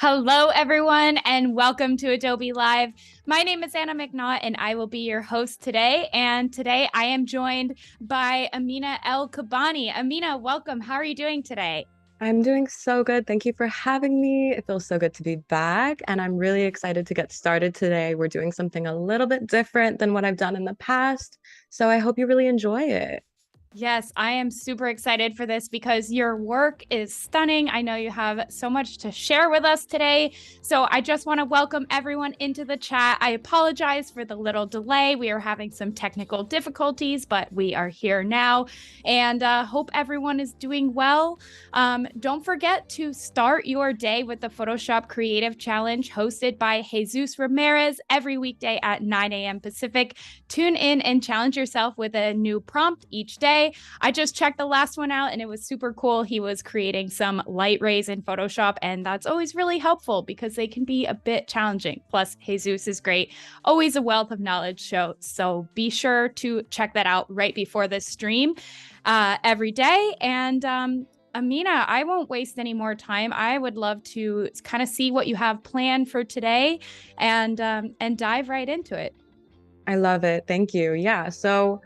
Hello, everyone, and welcome to Adobe Live. My name is Anna McNaught, and I will be your host today. And today I am joined by Amina El Kabbany. Amina, welcome. How are you doing today? I'm doing so good. Thank you for having me. It feels so good to be back, and I'm really excited to get started today. We're doing something a little bit different than what I've done in the past, so I hope you really enjoy it. Yes, I am super excited for this because your work is stunning. I know you have so much to share with us today. So I just want to welcome everyone into the chat. I apologize for the little delay. We are having some technical difficulties, but we are here now and hope everyone is doing well. Don't forget to start your day with the Photoshop Creative Challenge hosted by Jesus Ramirez every weekday at 9 a.m. Pacific. Tune in and challenge yourself with a new prompt each day. I just checked the last one out and it was super cool. He was creating some light rays in Photoshop, and that's always really helpful because they can be a bit challenging. Plus, Jesus is great, always a wealth of knowledge show. So be sure to check that out right before this stream every day. And Amina, I won't waste any more time. I would love to kind of see what you have planned for today and dive right into it. I love it. Thank you. Yeah, so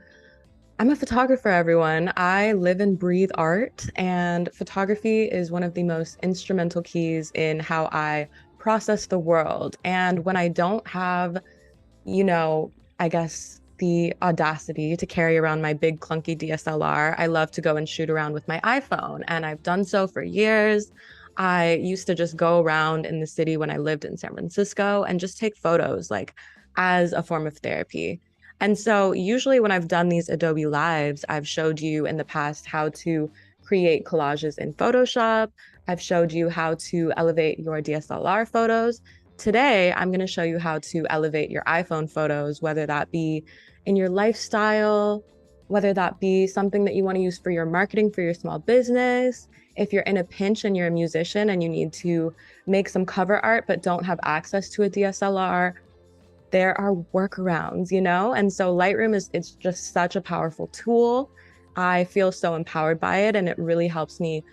I'm a photographer, everyone. I live and breathe art, and photography is one of the most instrumental keys in how I process the world. And when I don't have I guess the audacity to carry around my big clunky DSLR, I love to go and shoot around with my iPhone. And I've done so for years. I used to just go around in the city when I lived in San Francisco and just take photos, like as a form of therapy. And so usually when I've done these Adobe Lives, I've showed you in the past how to create collages in Photoshop. I've showed you how to elevate your DSLR photos. Today, I'm going to show you how to elevate your iPhone photos, whether that be in your lifestyle, whether that be something that you want to use for your marketing for your small business. If you're in a pinch and you're a musician and you need to make some cover art but don't have access to a DSLR, there are workarounds, And so Lightroom is it's just such a powerful tool. I feel so empowered by it, and it really helps me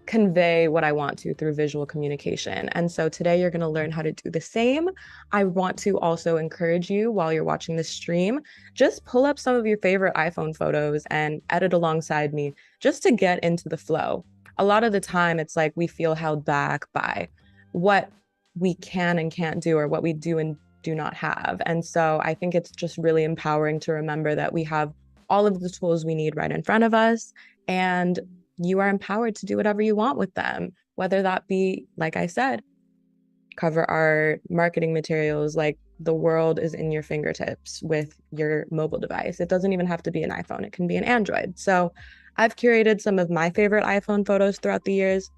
convey what I want to through visual communication. And so today you're going to learn how to do the same. I want to also encourage you while you're watching this stream, just pull up some of your favorite iPhone photos and edit alongside me just to get into the flow. A lot of the time, it's like we feel held back by what we can and can't do or what we do and do not have. And so I think it's just really empowering to remember that we have all of the tools we need right in front of us. And you are empowered to do whatever you want with them, whether that be, like I said, cover art, marketing materials, like the world is in your fingertips with your mobile device. It doesn't even have to be an iPhone, it can be an Android. So I've curated some of my favorite iPhone photos throughout the years.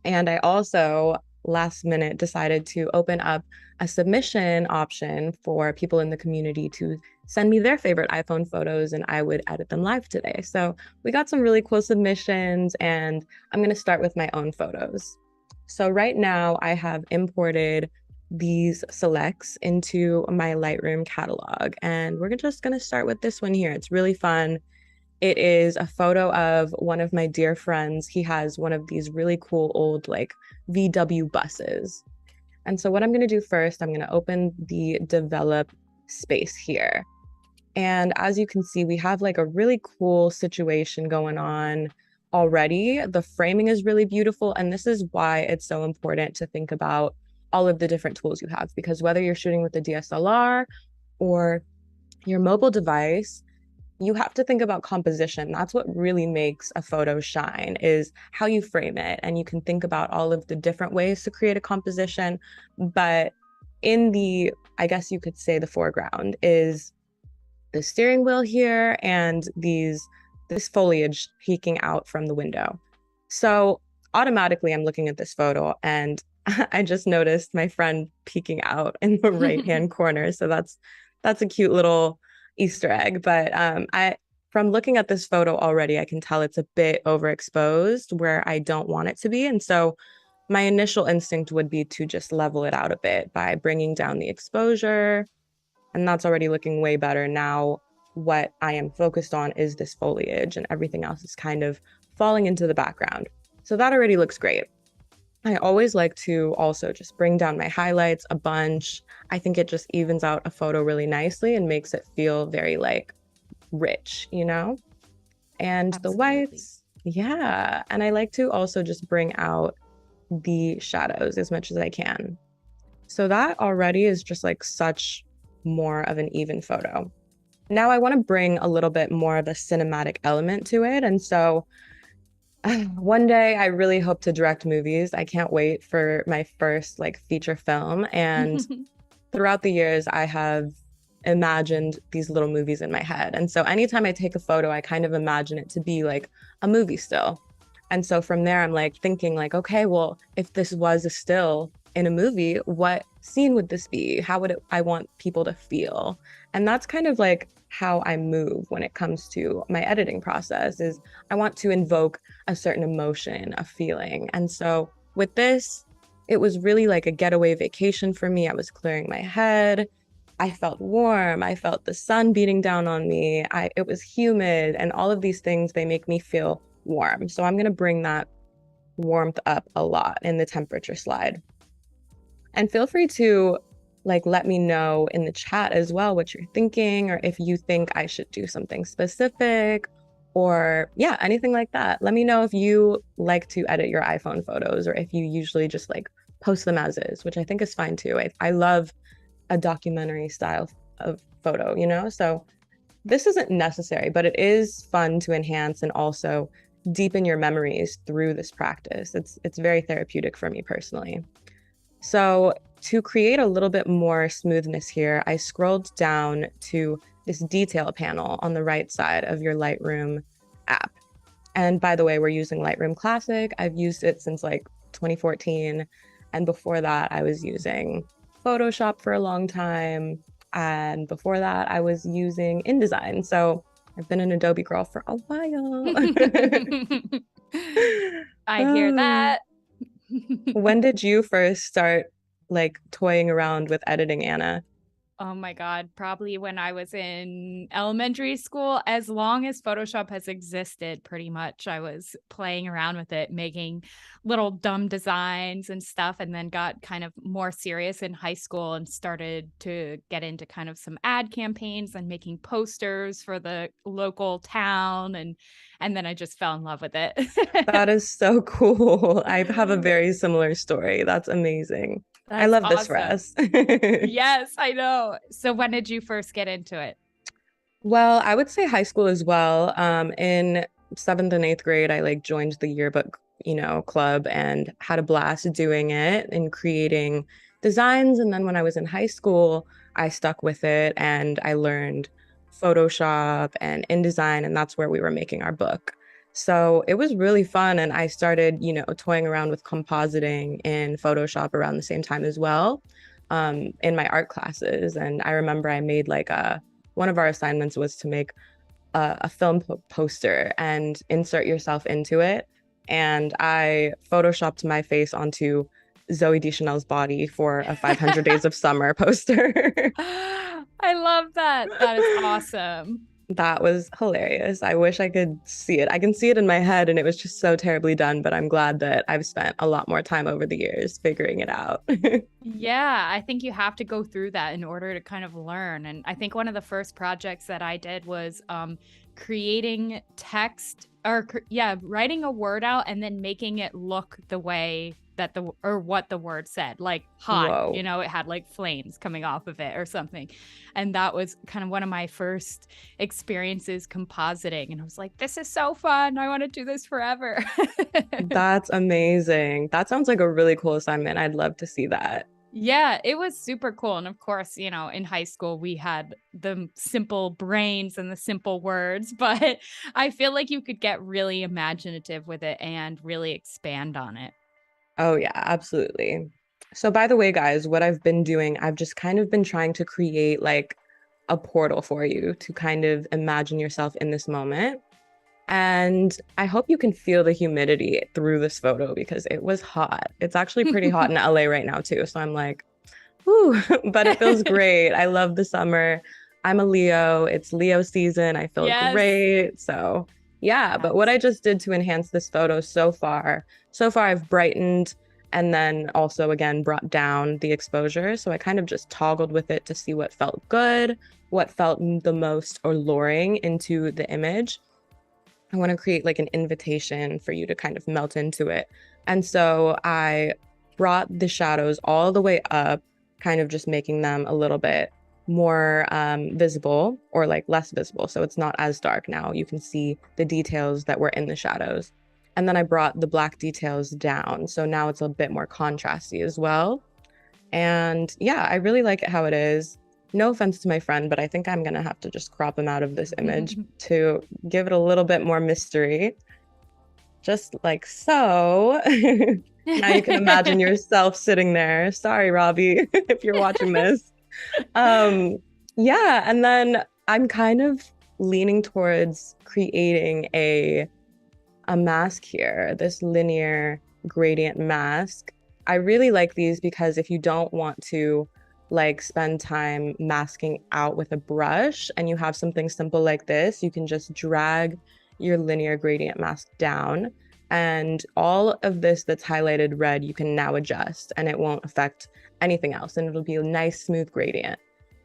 And I also last minute decided to open up a submission option for people in the community to send me their favorite iPhone photos and I would edit them live today. So we got some really cool submissions, and I'm going to start with my own photos. So right now I have imported these selects into my Lightroom catalog, and we're just going to start with this one here. It's really fun. It is a photo of one of my dear friends. He has one of these really cool old like VW buses. And so what I'm going to do first, I'm going to open the develop space here. And as you can see, we have like a really cool situation going on already. The framing is really beautiful. And this is why it's so important to think about all of the different tools you have, because whether you're shooting with a DSLR or your mobile device, you have to think about composition. That's what really makes a photo shine, is how you frame it. And you can think about all of the different ways to create a composition. But in the, I guess you could say, the foreground is the steering wheel here and this foliage peeking out from the window. So automatically I'm looking at this photo and I just noticed my friend peeking out in the right hand corner. So that's a cute little Easter egg. But I from looking at this photo already, I can tell it's a bit overexposed where I don't want it to be. And so my initial instinct would be to just level it out a bit by bringing down the exposure. And that's already looking way better. Now, what I am focused on is this foliage, and everything else is kind of falling into the background. So that already looks great. I always like to also just bring down my highlights a bunch. I think it just evens out a photo really nicely and makes it feel very like rich, you know? And the Absolutely. whites, yeah. And I like to also just bring out the shadows as much as I can. So that already is just like such more of an even photo. Now I want to bring a little bit more of a cinematic element to it. And so one day I really hope to direct movies. I can't wait for my first like feature film. And throughout the years, I have imagined these little movies in my head. And so anytime I take a photo, I kind of imagine it to be like a movie still. And so from there, I'm like thinking like, okay, well, if this was a still in a movie, what scene would this be? How would I want people to feel? And that's kind of like how I move when it comes to my editing process is I want to invoke a certain emotion, a feeling. And so with this, it was really like a getaway vacation for me. I was clearing my head. I felt warm. I felt the sun beating down on me. It was humid, and all of these things, they make me feel warm. So I'm going to bring that warmth up a lot in the temperature slide. And feel free to like let me know in the chat as well what you're thinking, or if you think I should do something specific, or yeah, anything like that. Let me know if you like to edit your iPhone photos or if you usually just like post them as is, which I think is fine too. I love a documentary style of photo, you know? So this isn't necessary, but it is fun to enhance and also deepen your memories through this practice. It's very therapeutic for me personally. So to create a little bit more smoothness here, I scrolled down to this detail panel on the right side of your Lightroom app. And by the way, we're using Lightroom Classic. I've used it since like 2014. And before that, I was using Photoshop for a long time. And before that, I was using InDesign. So I've been an Adobe girl for a while. I hear Oh. that. When did you first start like toying around with editing, Anna? Oh my God, probably when I was in elementary school. As long as Photoshop has existed, pretty much, I was playing around with it, making little dumb designs and stuff, and then got kind of more serious in high school and started to get into kind of some ad campaigns and making posters for the local town, and then I just fell in love with it. That is so cool. I have a very similar story. That's amazing. I That's love this for awesome. us. Yes, I know. So when did you first get into it? Well, I would say high school as well. In seventh and eighth grade, I like joined the yearbook, club and had a blast doing it and creating designs. And then when I was in high school, I stuck with it and I learned Photoshop and InDesign, and that's where we were making our book. So it was really fun. And I started, toying around with compositing in Photoshop around the same time as well, in my art classes. And I remember I made like one of our assignments was to make a film poster and insert yourself into it. And I photoshopped my face onto Zoe Deschanel's body for a 500 Days of Summer poster. I love that. That is awesome. That was hilarious. I wish I could see it. I can see it in my head, and it was just so terribly done, but I'm glad that I've spent a lot more time over the years figuring it out. Yeah, I think you have to go through that in order to kind of learn. And I think one of the first projects that I did was creating text or writing a word out and then making it look the way that what the word said, like hot, Whoa. it had like flames coming off of it or something. And that was kind of one of my first experiences compositing. And I was like, this is so fun. I want to do this forever. That's amazing. That sounds like a really cool assignment. I'd love to see that. Yeah, it was super cool. And of course, in high school, we had the simple brains and the simple words, but I feel like you could get really imaginative with it and really expand on it. Oh, yeah, absolutely. So, by the way, guys, what I've been doing, I've just kind of been trying to create like a portal for you to kind of imagine yourself in this moment. And I hope you can feel the humidity through this photo because it was hot. It's actually pretty hot in LA right now, too. So I'm like, whew, but it feels great. I love the summer. I'm a Leo. It's Leo season. I feel Yes. great. So yeah, but what I just did to enhance this photo so far I've brightened and then also again brought down the exposure. So I kind of just toggled with it to see what felt good, what felt the most alluring into the image. I want to create like an invitation for you to kind of melt into it. And so I brought the shadows all the way up, kind of just making them a little bit more visible, or like less visible. So it's not as dark now. You can see the details that were in the shadows. And then I brought the black details down. So now it's a bit more contrasty as well. And yeah, I really like it how it is. No offense to my friend, but I think I'm gonna have to just crop him out of this image to give it a little bit more mystery. Just like so. Now you can imagine yourself sitting there. Sorry, Robbie, if you're watching this. Yeah, and then I'm kind of leaning towards creating a mask here, this linear gradient mask. I really like these because if you don't want to like spend time masking out with a brush and you have something simple like this, you can just drag your linear gradient mask down, and all of this that's highlighted red you can now adjust and it won't affect anything else, and it'll be a nice smooth gradient.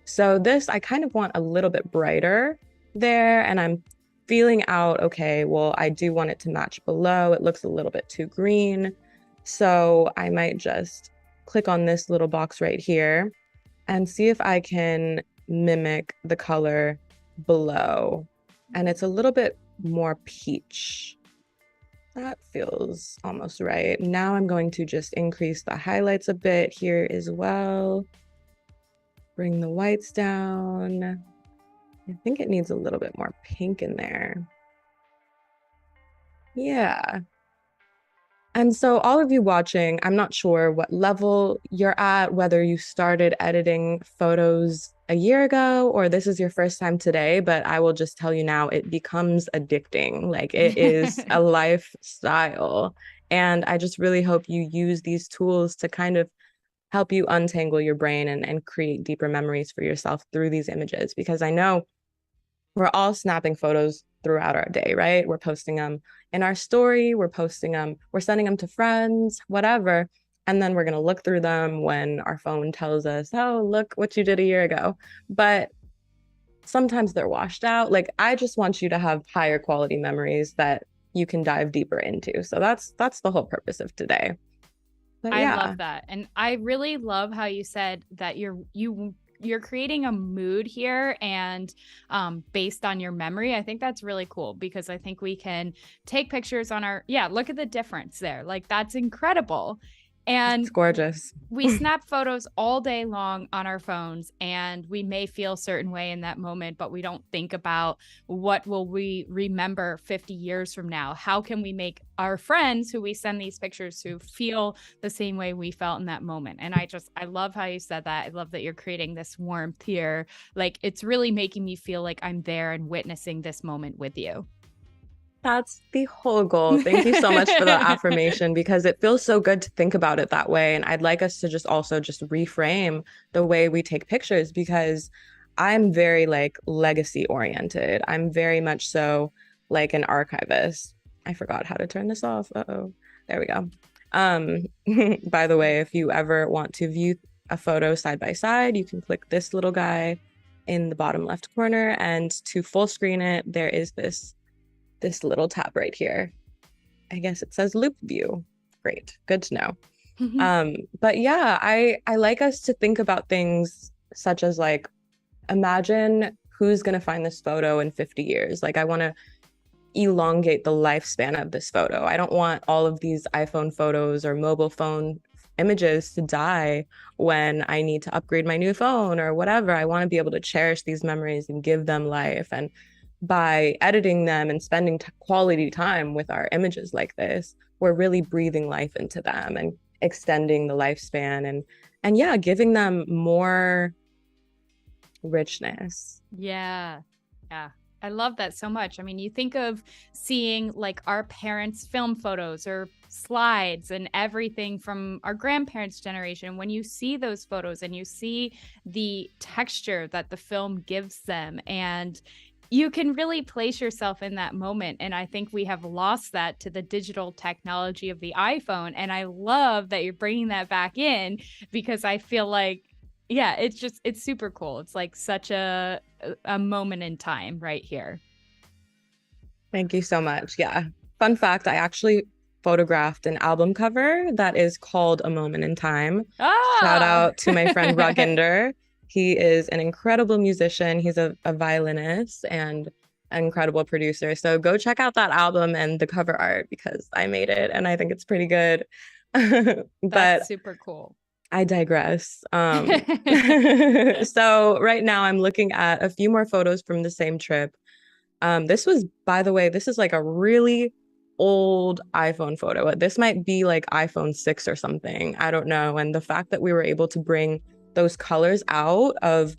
So this I kind of want a little bit brighter there, and I'm feeling out, okay, well, I do want it to match below. It looks a little bit too green. So I might just click on this little box right here and see if I can mimic the color below. And it's a little bit more peach. That feels almost right. Now I'm going to just increase the highlights a bit here as well. Bring the whites down. I think it needs a little bit more pink in there. Yeah. And so all of you watching, I'm not sure what level you're at, whether you started editing photos a year ago or this is your first time today, but I will just tell you now, it becomes addicting. Like it is a lifestyle. And I just really hope you use these tools to kind of help you untangle your brain and create deeper memories for yourself through these images, because I know we're all snapping photos throughout our day, right? We're posting them in our story, we're posting them, we're sending them to friends, whatever. And then we're going to look through them when our phone tells us, oh, look what you did a year ago. But sometimes they're washed out. Like, I just want you to have higher quality memories that you can dive deeper into. So that's the whole purpose of today. But I love that. And I really love how you said that you're creating a mood here, and based on your memory. I think that's really cool, because I think we can take pictures on our, look at the difference there. Like, that's incredible. And it's gorgeous. We snap photos all day long on our phones, and we may feel a certain way in that moment, but we don't think about what will we remember 50 years from now. How can we make our friends who we send these pictures to feel the same way we felt in that moment? And I love how you said that. I love that you're creating this warmth here. Like, it's really making me feel like I'm there and witnessing this moment with you. That's the whole goal. Thank you so much for the affirmation, because it feels so good to think about it that way. And I'd like us to just also just reframe the way we take pictures, because I'm very like legacy oriented. I'm very much so like an archivist. I forgot how to turn this off. Uh-oh. There we go. By the way, if you ever want to view a photo side by side, you can click this little guy in the bottom left corner, and to full screen it, there is this little tab right here. I guess it says loop view. Great, good to know. But yeah, I like us to think about things such as, like, imagine who's going to find this photo in 50 years. Like, I want to elongate the lifespan of this photo. I don't want all of these iPhone photos or mobile phone images to die when I need to upgrade my new phone or whatever. I want to be able to cherish these memories and give them life. And by editing them and spending quality time with our images like this, we're really breathing life into them and extending the lifespan and yeah, giving them more richness. Yeah. I love that so much. I mean, you think of seeing like our parents' film photos or slides and everything from our grandparents' generation. When you see those photos and you see the texture that the film gives them, and you can really place yourself in that moment. And I think we have lost that to the digital technology of the iPhone. And I love that you're bringing that back in, because I feel like, yeah, it's super cool. It's like such a moment in time right here. Thank you so much. Yeah. Fun fact, I actually photographed an album cover that is called A Moment in Time. Shout Ah, out to my friend Ruginder. He is an incredible musician. He's a violinist and an incredible producer. So go check out that album and the cover art because I made it and I think it's pretty good. that's But super cool. I digress. So right now I'm looking at a few more photos from the same trip. This was, by the way, this is like a really old iPhone photo. This might be like iPhone 6 or something. I don't know. And the fact that we were able to bring those colors out of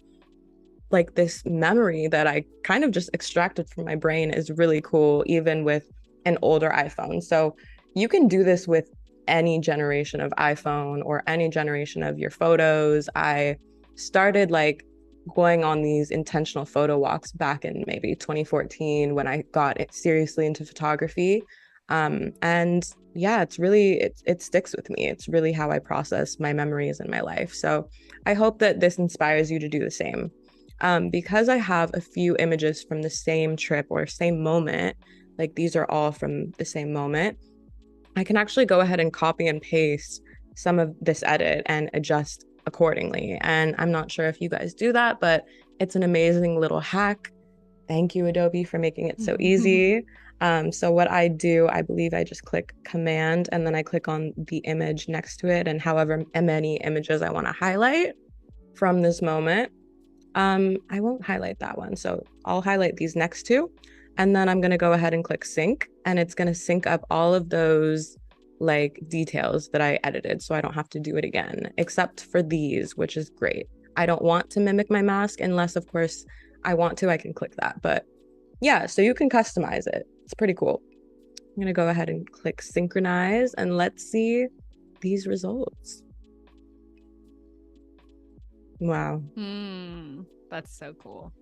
like this memory that I kind of just extracted from my brain is really cool, even with an older iPhone. So you can do this with any generation of iPhone or any generation of your photos. I started like going on these intentional photo walks back in maybe 2014 when I got it seriously into photography. And yeah, it sticks with me. It's really how I process my memories in my life. So I hope that this inspires you to do the same. Because I have a few images from the same trip or same moment, like these are all from the same moment, I can actually go ahead and copy and paste some of this edit and adjust accordingly. And I'm not sure if you guys do that, but it's an amazing little hack. Thank you, Adobe, for making it so easy. So what I do, I believe I just click Command and then I click on the image next to it and however many images I want to highlight from this moment. I won't highlight that one. So I'll highlight these next two. And then I'm going to go ahead and click sync. And it's going to sync up all of those like details that I edited. So I don't have to do it again, except for these, which is great. I don't want to mimic my mask unless, of course, I want to, I can click that. But yeah, so you can customize it. It's pretty cool. I'm going to go ahead and click synchronize and let's see these results. Wow. That's so cool.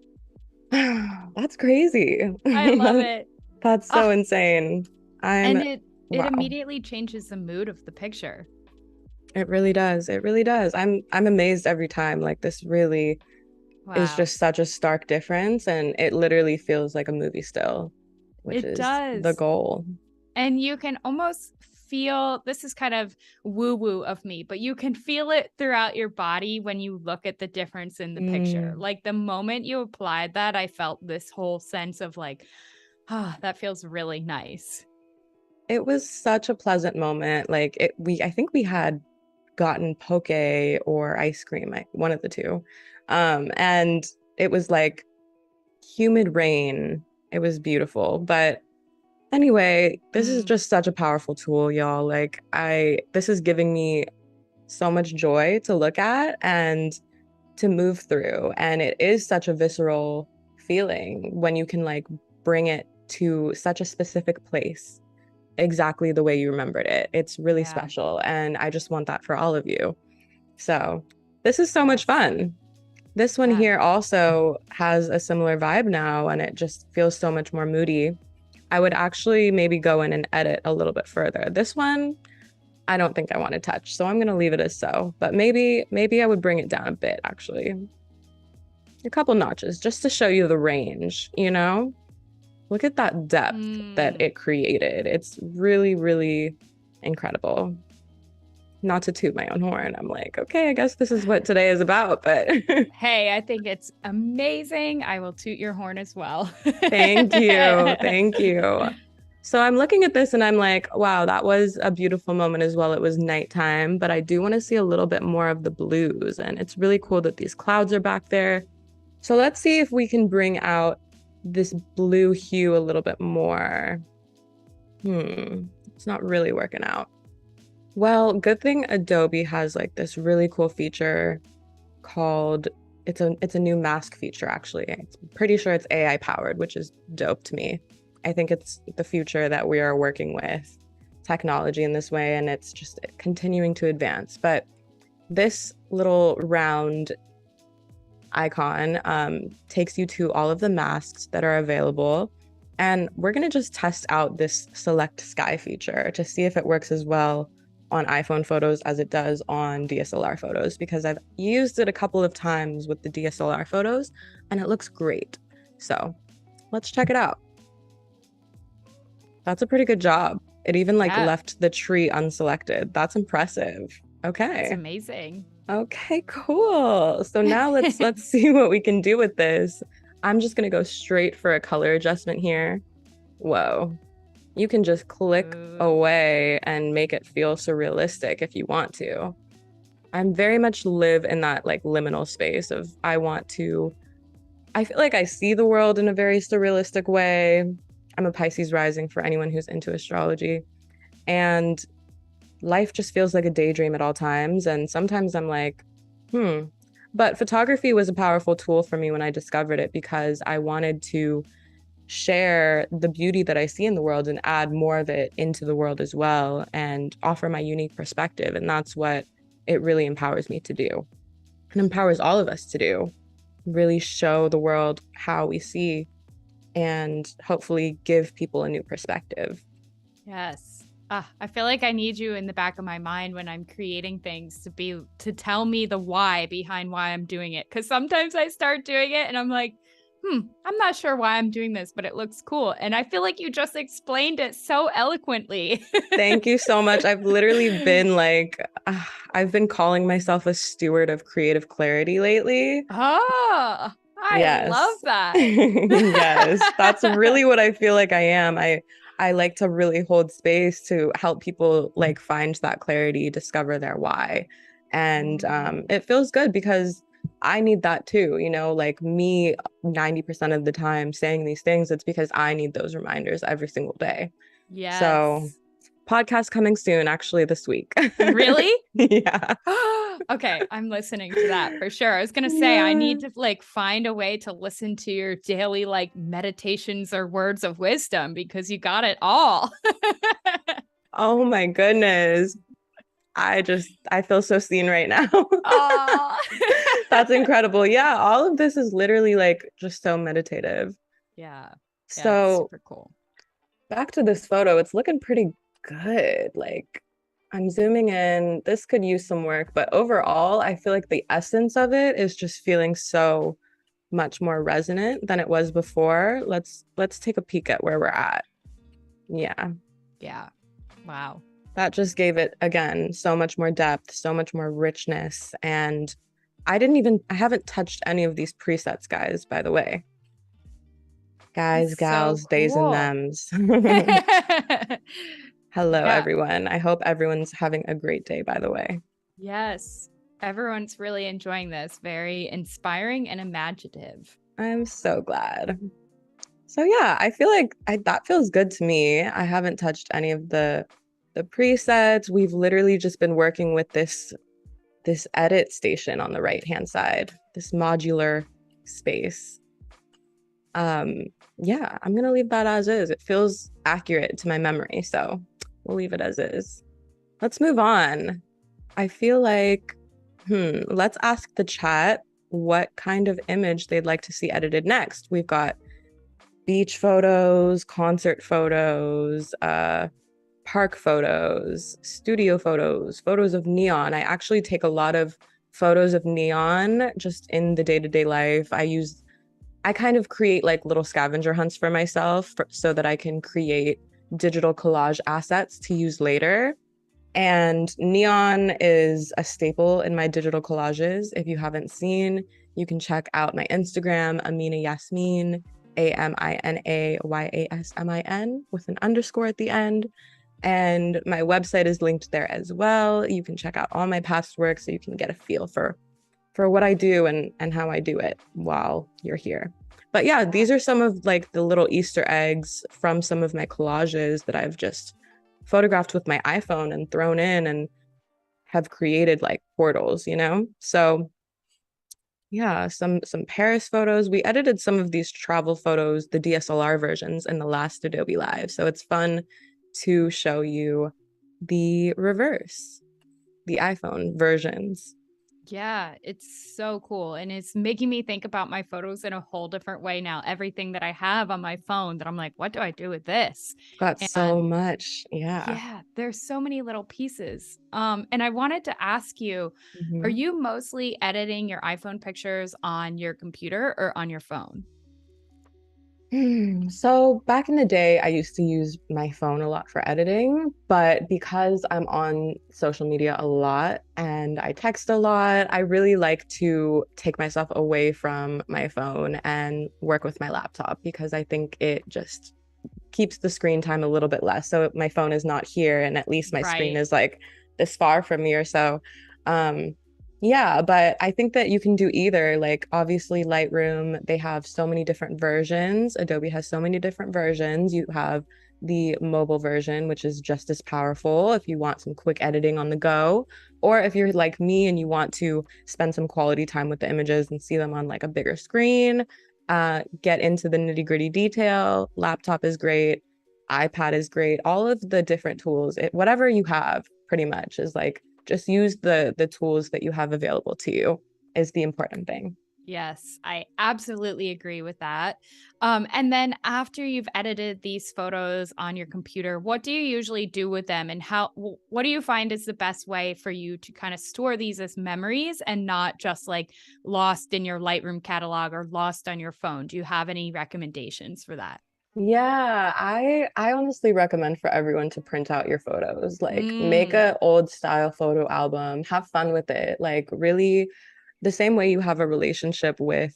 That's crazy. I love it. That's so insane. And it wow. immediately changes the mood of the picture. It really does. It really does. I'm amazed every time. Like this really is just such a stark difference and it literally feels like a movie still, which is the goal. And you can almost feel, this is kind of woo-woo of me, but you can feel it throughout your body when you look at the difference in the picture. Like the moment you applied that, I felt this whole sense of like, that feels really nice. It was such a pleasant moment. Like I think we had gotten poke or ice cream, one of the two. And it was like humid rain. It was beautiful. But anyway, this is just such a powerful tool, y'all. Like this is giving me so much joy to look at and to move through. And it is such a visceral feeling when you can like bring it to such a specific place exactly the way you remembered it. It's really special. And I just want that for all of you. So this is so much fun. This one here also has a similar vibe now, and it just feels so much more moody. I would actually maybe go in and edit a little bit further. This one, I don't think I want to touch, so I'm going to leave it as so. But maybe I would bring it down a bit, actually. A couple notches, just to show you the range, you know? Look at that depth that it created. It's really, really incredible. Not to toot my own horn. I'm like, okay, I guess this is what today is about, but hey, I think it's amazing. I will toot your horn as well. Thank you. Thank you. So I'm looking at this and I'm like, wow, that was a beautiful moment as well. It was nighttime, but I do want to see a little bit more of the blues. And it's really cool that these clouds are back there. So let's see if we can bring out this blue hue a little bit more. It's not really working out. Well, good thing Adobe has like this really cool feature called, it's a new mask feature actually. I'm pretty sure it's AI powered, which is dope to me. I think it's the future that we are working with technology in this way, and it's just continuing to advance. But this little round icon takes you to all of the masks that are available. And we're going to just test out this select sky feature to see if it works as well on iPhone photos as it does on DSLR photos, because I've used it a couple of times with the DSLR photos and it looks great. So let's check it out. That's a pretty good job. It even like left the tree unselected. That's impressive. Okay. It's amazing. Okay, cool. So now let's see what we can do with this. I'm just gonna go straight for a color adjustment here. Whoa. You can just click away and make it feel surrealistic if you want to. I'm very much live in that like liminal space of I feel like I see the world in a very surrealistic way. I'm a Pisces rising for anyone who's into astrology. And life just feels like a daydream at all times. And sometimes I'm like, But photography was a powerful tool for me when I discovered it, because I wanted to share the beauty that I see in the world and add more of it into the world as well and offer my unique perspective. And that's what it really empowers me to do, and empowers all of us to do. Really show the world how we see and hopefully give people a new perspective. Yes. I feel like I need you in the back of my mind when I'm creating things to tell me the why behind why I'm doing it. Because sometimes I start doing it and I'm like, I'm not sure why I'm doing this, but it looks cool. And I feel like you just explained it so eloquently. Thank you so much. I've literally been like, I've been calling myself a steward of creative clarity lately. Oh, I love that. Yes, that's really what I feel like I am. I like to really hold space to help people like find that clarity, discover their why. And it feels good because I need that too, you know, like me 90% of the time saying these things, it's because I need those reminders every single day. Yes. So podcast coming soon, actually this week. Really? Yeah. Okay, I'm listening to that for sure. I was gonna say I need to like find a way to listen to your daily like meditations or words of wisdom, because you got it all. Oh my goodness. I feel so seen right now. That's incredible. Yeah, all of this is literally like just so meditative. Yeah. So super cool. Back to this photo, it's looking pretty good. Like I'm zooming in. This could use some work, but overall, I feel like the essence of it is just feeling so much more resonant than it was before. Let's take a peek at where we're at. Yeah. Yeah. Wow. That just gave it, again, so much more depth, so much more richness. And I haven't touched any of these presets, guys, by the way. Guys, gals, days and thems. Hello, everyone. I hope everyone's having a great day, by the way. Yes. Everyone's really enjoying this. Very inspiring and imaginative. I'm so glad. So yeah, I feel like that feels good to me. I haven't touched any of the presets. We've literally just been working with this edit station on the right-hand side, this modular space. Yeah, I'm gonna leave that as is. It feels accurate to my memory, so we'll leave it as is. Let's move on. I feel like, let's ask the chat what kind of image they'd like to see edited next. We've got beach photos, concert photos, park photos, studio photos, photos of neon. I actually take a lot of photos of neon just in the day-to-day life. I kind of create like little scavenger hunts for myself so that I can create digital collage assets to use later. And neon is a staple in my digital collages. If you haven't seen, you can check out my Instagram, Amina Yasmin, AminaYasmin with an underscore at the end. And my website is linked there as well. You can check out all my past work so you can get a feel for what I do and how I do it while you're here. But yeah, these are some of like the little Easter eggs from some of my collages that I've just photographed with my iPhone and thrown in and have created like portals, you know? So yeah, some Paris photos. We edited some of these travel photos, the DSLR versions, in the last Adobe Live. So it's fun to show you the reverse, the iPhone versions. Yeah, it's so cool. And it's making me think about my photos in a whole different way now. Everything that I have on my phone that I'm like, what do I do with this? Got so And much. Yeah. yeah, there's so many little pieces. And I wanted to ask you, are Mhm. you mostly editing your iPhone pictures on your computer or on your phone? So back in the day, I used to use my phone a lot for editing, but because I'm on social media a lot and I text a lot, I really like to take myself away from my phone and work with my laptop because I think it just keeps the screen time a little bit less. So my phone is not here, and at least my screen Right. is like this far from me or so. Um, yeah, but I think that you can do either. Like, obviously, Lightroom, they have so many different versions. Adobe has so many different versions. You have the mobile version, which is just as powerful if you want some quick editing on the go. Or if you're like me and you want to spend some quality time with the images and see them on like a bigger screen, get into the nitty-gritty detail. Laptop is great, iPad is great. All of the different tools, whatever you have, pretty much is like just use the tools that you have available to you is the important thing. Yes, I absolutely agree with that. And then after you've edited these photos on your computer, what do you usually do with them, and what do you find is the best way for you to kind of store these as memories and not just like lost in your Lightroom catalog or lost on your phone? Do you have any recommendations for that? Yeah, I honestly recommend for everyone to print out your photos. Like make Mm, a old style photo album, have fun with it. Like really the same way you have a relationship with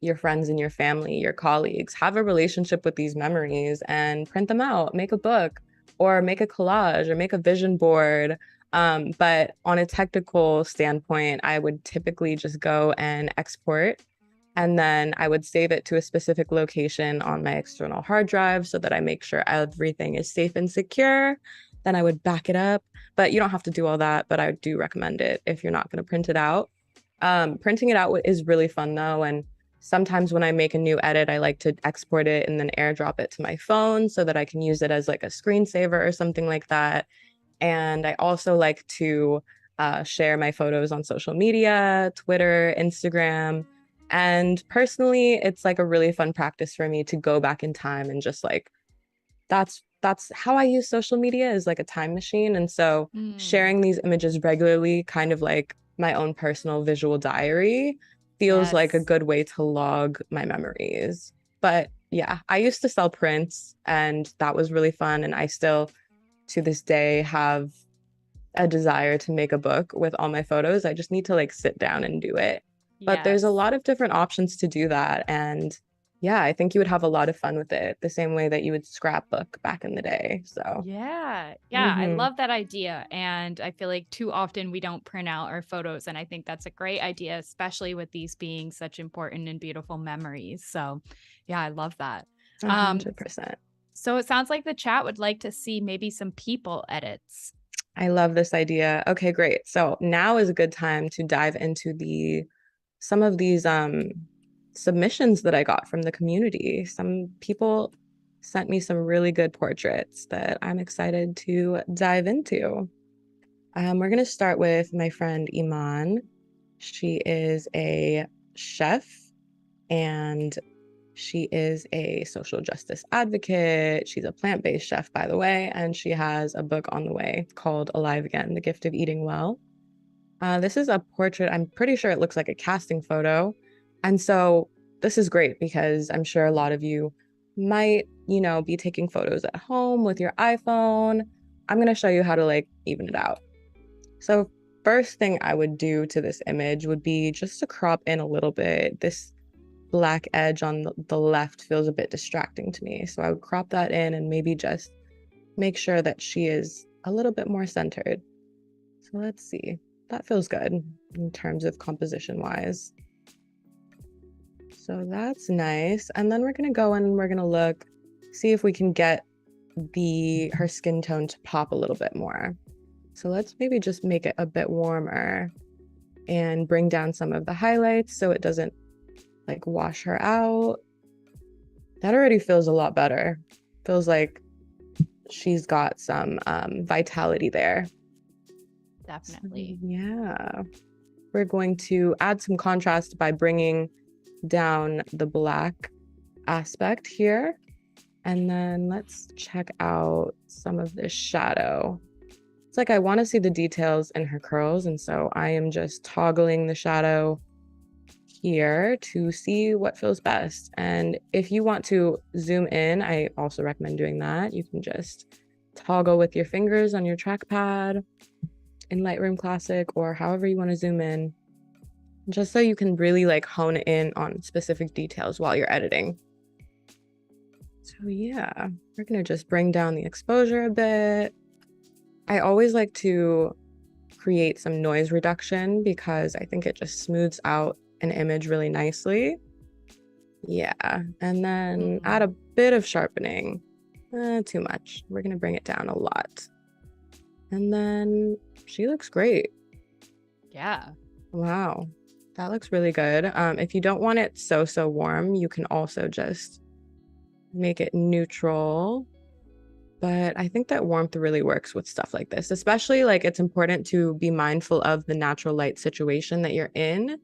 your friends and your family, your colleagues, have a relationship with these memories and print them out, make a book or make a collage or make a vision board. But on a technical standpoint, I would typically just go and export, and then I would save it to a specific location on my external hard drive so that I make sure everything is safe and secure. Then I would back it up. But you don't have to do all that, but I do recommend it if you're not going to print it out. Printing it out is really fun though. And sometimes when I make a new edit, I like to export it and then airdrop it to my phone so that I can use it as like a screensaver or something like that. And I also like to share my photos on social media, Twitter, Instagram. And personally, it's like a really fun practice for me to go back in time and just like that's how I use social media is like a time machine. And so mm, sharing these images regularly, kind of like my own personal visual diary, feels like a yes. good way to log my memories. But yeah, I used to sell prints and that was really fun. And I still to this day have a desire to make a book with all my photos. I just need to like sit down and do it. But there's a Yes. lot of different options to do that. And yeah, I think you would have a lot of fun with it, the same way that you would scrapbook back in the day. So, Yeah. Yeah, I hmm love that idea, and I feel like too often we don't print out our photos, and I think that's a great idea, especially with these being such important and beautiful memories. So, yeah, I love that. Um, 100%. so it sounds like the chat would like to see maybe some people edits. I love this idea. Okay, great. So now is a good time to dive into the some of these submissions that I got from the community. Some people sent me some really good portraits that I'm excited to dive into. We're going to start with my friend Iman. She is a chef and she is a social justice advocate. She's a plant-based chef, by the way, and she has a book on the way called Alive Again, The Gift of Eating Well. This is a portrait. I'm pretty sure it looks like a casting photo. And so this is great because I'm sure a lot of you might, be taking photos at home with your iPhone. I'm going to show you how to like even it out. So first thing I would do to this image would be just to crop in a little bit. This black edge on the left feels a bit distracting to me. So I would crop that in and maybe just make sure that she is a little bit more centered. So let's see. That feels good in terms of composition wise. So that's nice. And then we're gonna go and we're gonna look, see if we can get the her skin tone to pop a little bit more. So let's maybe just make it a bit warmer and bring down some of the highlights so it doesn't like wash her out. That already feels a lot better. Feels like she's got some vitality there. So, Definitely. yeah. we're going to add some contrast by bringing down the black aspect here. And then let's check out some of this shadow. It's like I want to see the details in her curls, and so I am just toggling the shadow here to see what feels best. And if you want to zoom in, I also recommend doing that. You can just toggle with your fingers on your trackpad in Lightroom Classic, or however you want to zoom in, just so you can really like hone in on specific details while you're editing. So yeah, we're gonna just bring down the exposure a bit. I always like to create some noise reduction because I think it just smooths out an image really nicely. Yeah, and then add a bit of sharpening. Too much. We're gonna bring it down a lot. And then she looks great. Yeah. Wow, that looks really good. If you don't want it so warm, you can also just make it neutral. But I think that warmth really works with stuff like this, especially like it's important to be mindful of the natural light situation that you're in.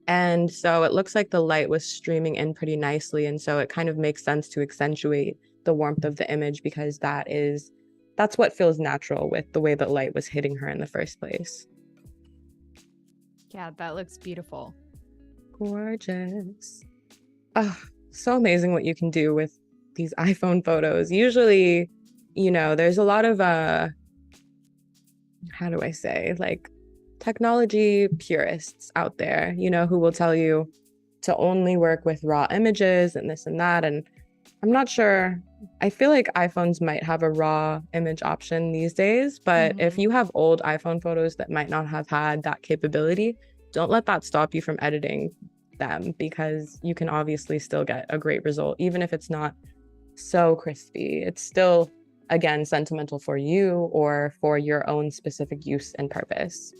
And so it looks like the light was streaming in pretty nicely. And so it kind of makes sense to accentuate the warmth of the image because that's what feels natural with the way that light was hitting her in the first place. Yeah, that looks beautiful. Gorgeous. Oh, so amazing what you can do with these iPhone photos. Usually, you know, there's a lot of how do I say, like technology purists out there, you know, who will tell you to only work with raw images and this and that. And I'm not sure. I feel like iPhones might have a raw image option these days, but if you have old iPhone photos that might not have had that capability, don't let that stop you from editing them, because you can obviously still get a great result, even if it's not so crispy. It's still, again, sentimental for you or for your own specific use and purpose.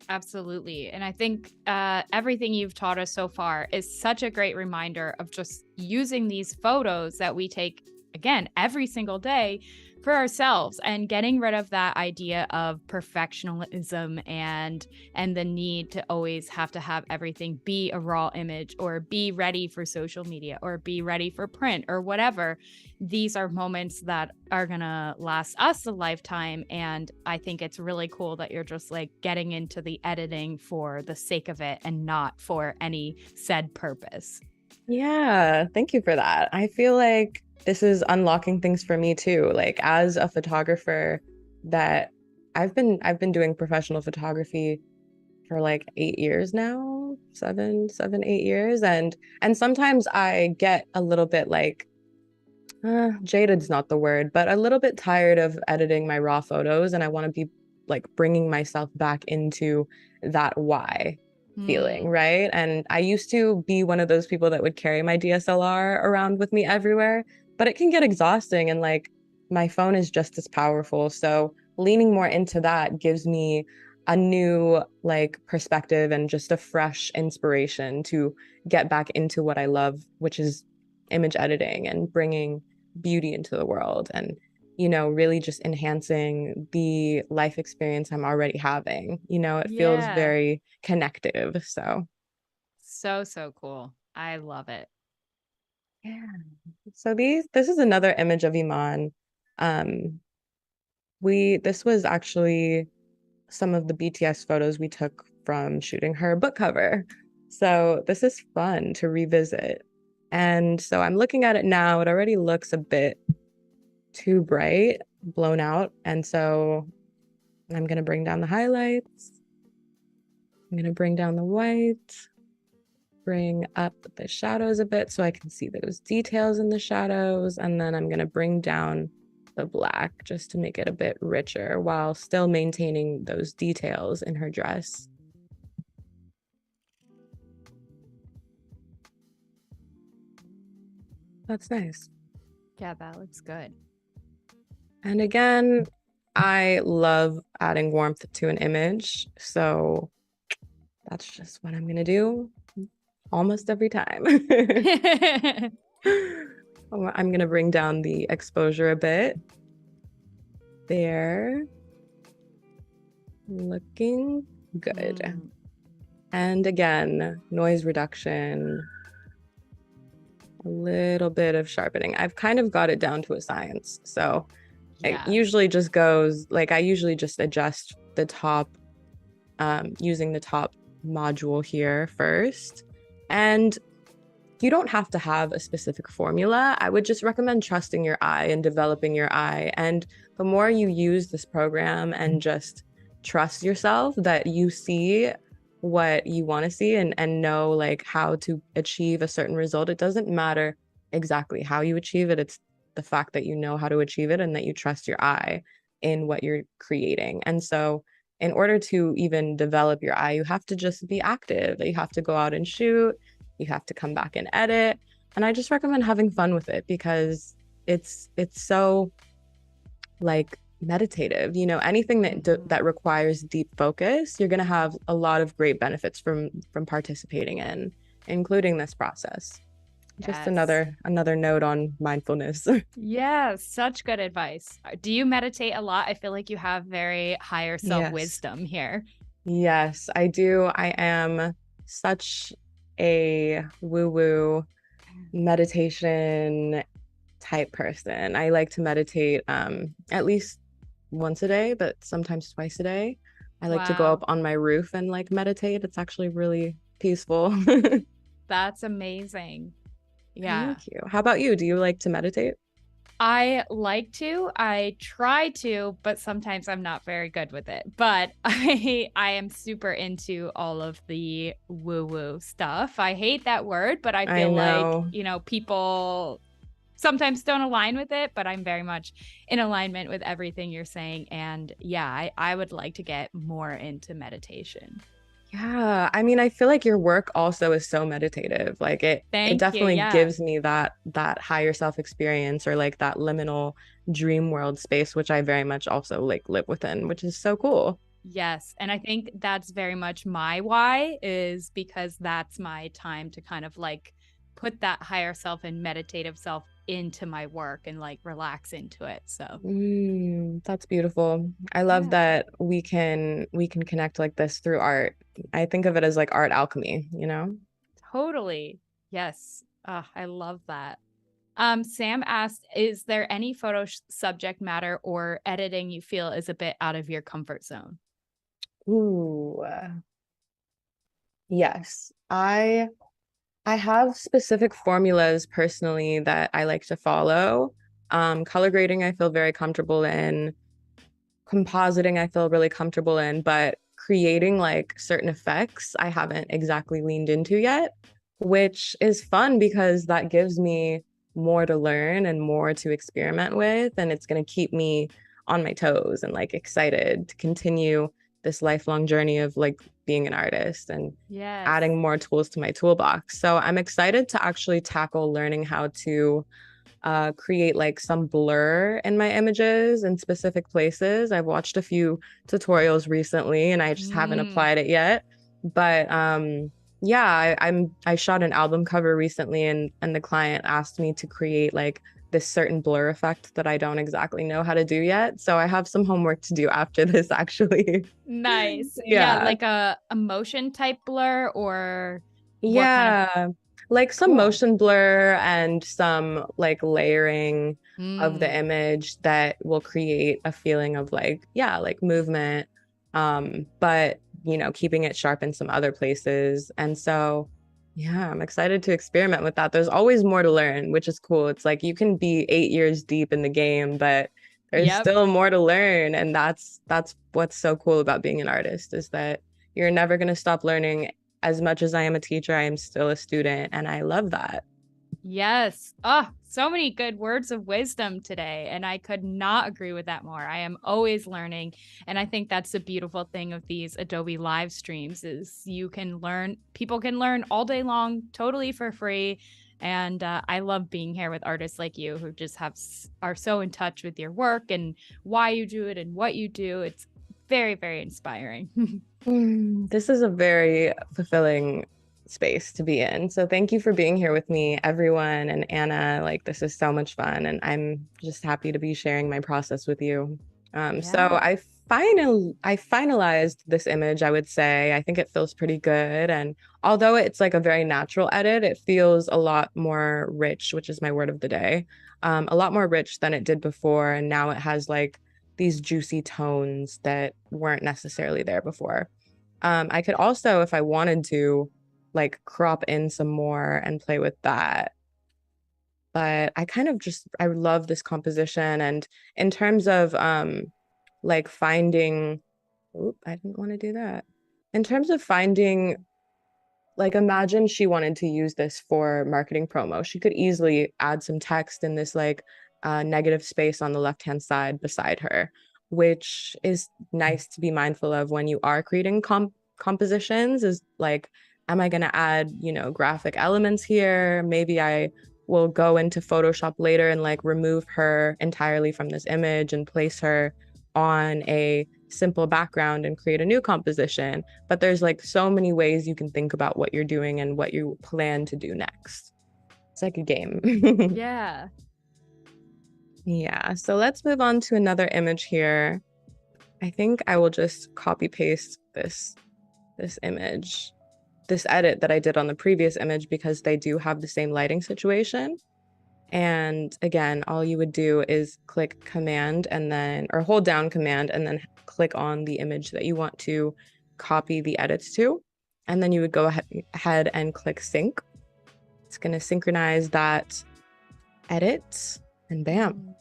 Absolutely. And I think everything you've taught us so far is such a great reminder of just using these photos that we take, again, every single day for ourselves, and getting rid of that idea of perfectionism and the need to always have to have everything be a raw image or be ready for social media or be ready for print or whatever. These are moments that are gonna last us a lifetime, and I think it's really cool that you're just like getting into the editing for the sake of it and not for any said purpose. Yeah, thank you for that. I feel like this is unlocking things for me too. Like as a photographer, that I've been doing professional photography for like 8 years now, 8 years. And sometimes I get a little bit like, jaded's not the word, but a little bit tired of editing my raw photos. And I want to be like bringing myself back into that why feeling, right? And I used to be one of those people that would carry my DSLR around with me everywhere, but it can get exhausting, and like my phone is just as powerful. So leaning more into that gives me a new like perspective and just a fresh inspiration to get back into what I love, which is image editing and bringing beauty into the world, and you know, really just enhancing the life experience I'm already having. You know, it feels very connective. So cool. I love it. Yeah. So this is another image of Iman. This was actually some of the BTS photos we took from shooting her book cover. So this is fun to revisit. And so I'm looking at it now. It already looks a bit too bright, blown out. And so I'm going to bring down the highlights. I'm going to bring down the white, bring up the shadows a bit so I can see those details in the shadows. And then I'm going to bring down the black just to make it a bit richer while still maintaining those details in her dress. That's nice. Yeah, that looks good. And again, I love adding warmth to an image. So that's just what I'm going to do almost every time. I'm going to bring down the exposure a bit. There. Looking good. And again, noise reduction, a little bit of sharpening. I've kind of got it down to a science. So it Yeah. usually just goes like I usually just adjust the top using the top module here first. And you don't have to have a specific formula. I would just recommend trusting your eye and developing your eye. And the more you use this program and just trust yourself that you see what you want to see and know like how to achieve a certain result, it doesn't matter exactly how you achieve it. It's the fact that you know how to achieve it and that you trust your eye in what you're creating. And so in order to even develop your eye, you have to just be active. You have to go out and shoot, you have to come back and edit. And I just recommend having fun with it because it's so like meditative. You know, anything that requires deep focus, you're going to have a lot of great benefits from participating in, including this process. Just Yes. another note on mindfulness. Yes, such good advice. Do you meditate a lot? I feel like you have very higher self Yes. wisdom here. Yes, I do. I am such a woo-woo meditation type person. I like to meditate at least once a day, but sometimes twice a day. I like to go up Wow, on my roof and like meditate. It's actually really peaceful. that's amazing. Yeah. Thank you. How about you? Do you like to meditate? I like to. I try to, but sometimes I'm not very good with it. But I am super into all of the woo-woo stuff. I hate that word, but I I feel like, know. people sometimes don't align with it, but I'm very much in alignment with everything you're saying. And yeah, I would like to get more into meditation. Yeah, I mean, I feel like your work also is so meditative. Like it Thank you. definitely Yeah. gives me that higher self experience or like that liminal dream world space, which I very much also like live within, which is so cool. Yes. And I think that's very much my why, is because that's my time to kind of like put that higher self and meditative self into my work and like relax into it. So, That's beautiful. I love yeah, that we can connect like this through art. I think of it as like art alchemy, you know? totally. Yes. I love that. Sam asked, is there any subject matter or editing you feel is a bit out of your comfort zone? Ooh, yes. I have specific formulas personally that I like to follow. Color grading, I feel very comfortable in. Compositing, I feel really comfortable in, but creating like certain effects, I haven't exactly leaned into yet, which is fun because that gives me more to learn and more to experiment with. And it's going to keep me on my toes and like excited to continue this lifelong journey of like being an artist and Yes. adding more tools to my toolbox. So I'm excited to actually tackle learning how to create like some blur in my images in specific places. I've watched a few tutorials recently and I just haven't Mm, applied it yet. But yeah, I shot an album cover recently and the client asked me to create like this certain blur effect that I don't exactly know how to do yet. So I have some homework to do after this actually. nice. Yeah, Yeah. like a motion type blur, or what kind of Yeah, like some cool. motion blur and some like layering of the Mm, image that will create a feeling of like, yeah, like movement. But you know, keeping it sharp in some other places. And so, yeah, I'm excited to experiment with that. There's always more to learn, which is cool. It's like you can be 8 years deep in the game, but there's yep. still more to learn. And that's what's so cool about being an artist is that you're never going to stop learning. As much as I am a teacher, I am still a student, and I love that. Yes. Oh, so many good words of wisdom today. And I could not agree with that more. I am always learning. And I think that's the beautiful thing of these Adobe live streams is you can learn, people can learn all day long, totally for free. And I love being here with artists like you who just are so in touch with your work and why you do it and what you do. It's very, very inspiring. This is a very fulfilling space to be in. So thank you for being here with me, everyone, and Anna. Like, this is so much fun, and I'm just happy to be sharing my process with you. So Yeah. I finalized this image, I would say. I think it feels pretty good. And although it's like a very natural edit, it feels a lot more rich, which is my word of the day. A lot more rich than it did before. And now it has like these juicy tones that weren't necessarily there before. I could also, if I wanted to, like crop in some more and play with that. But I kind of just I love this composition. And in terms of like finding, oop, I didn't want to do that. In terms of finding, like imagine she wanted to use this for marketing promo. She could easily add some text in this like negative space on the left-hand side beside her, which is nice to be mindful of when you are creating compositions is like, am I going to add, graphic elements here? Maybe I will go into Photoshop later and like remove her entirely from this image and place her on a simple background and create a new composition. But there's like so many ways you can think about what you're doing and what you plan to do next. It's like a game. Yeah. Yeah, so let's move on to another image here. I think I will just copy paste this image, this edit that I did on the previous image because they do have the same lighting situation. And again, all you would do is click command and then, or hold down command and then click on the image that you want to copy the edits to. And then you would go ahead and click sync. It's going to synchronize that edit and bam,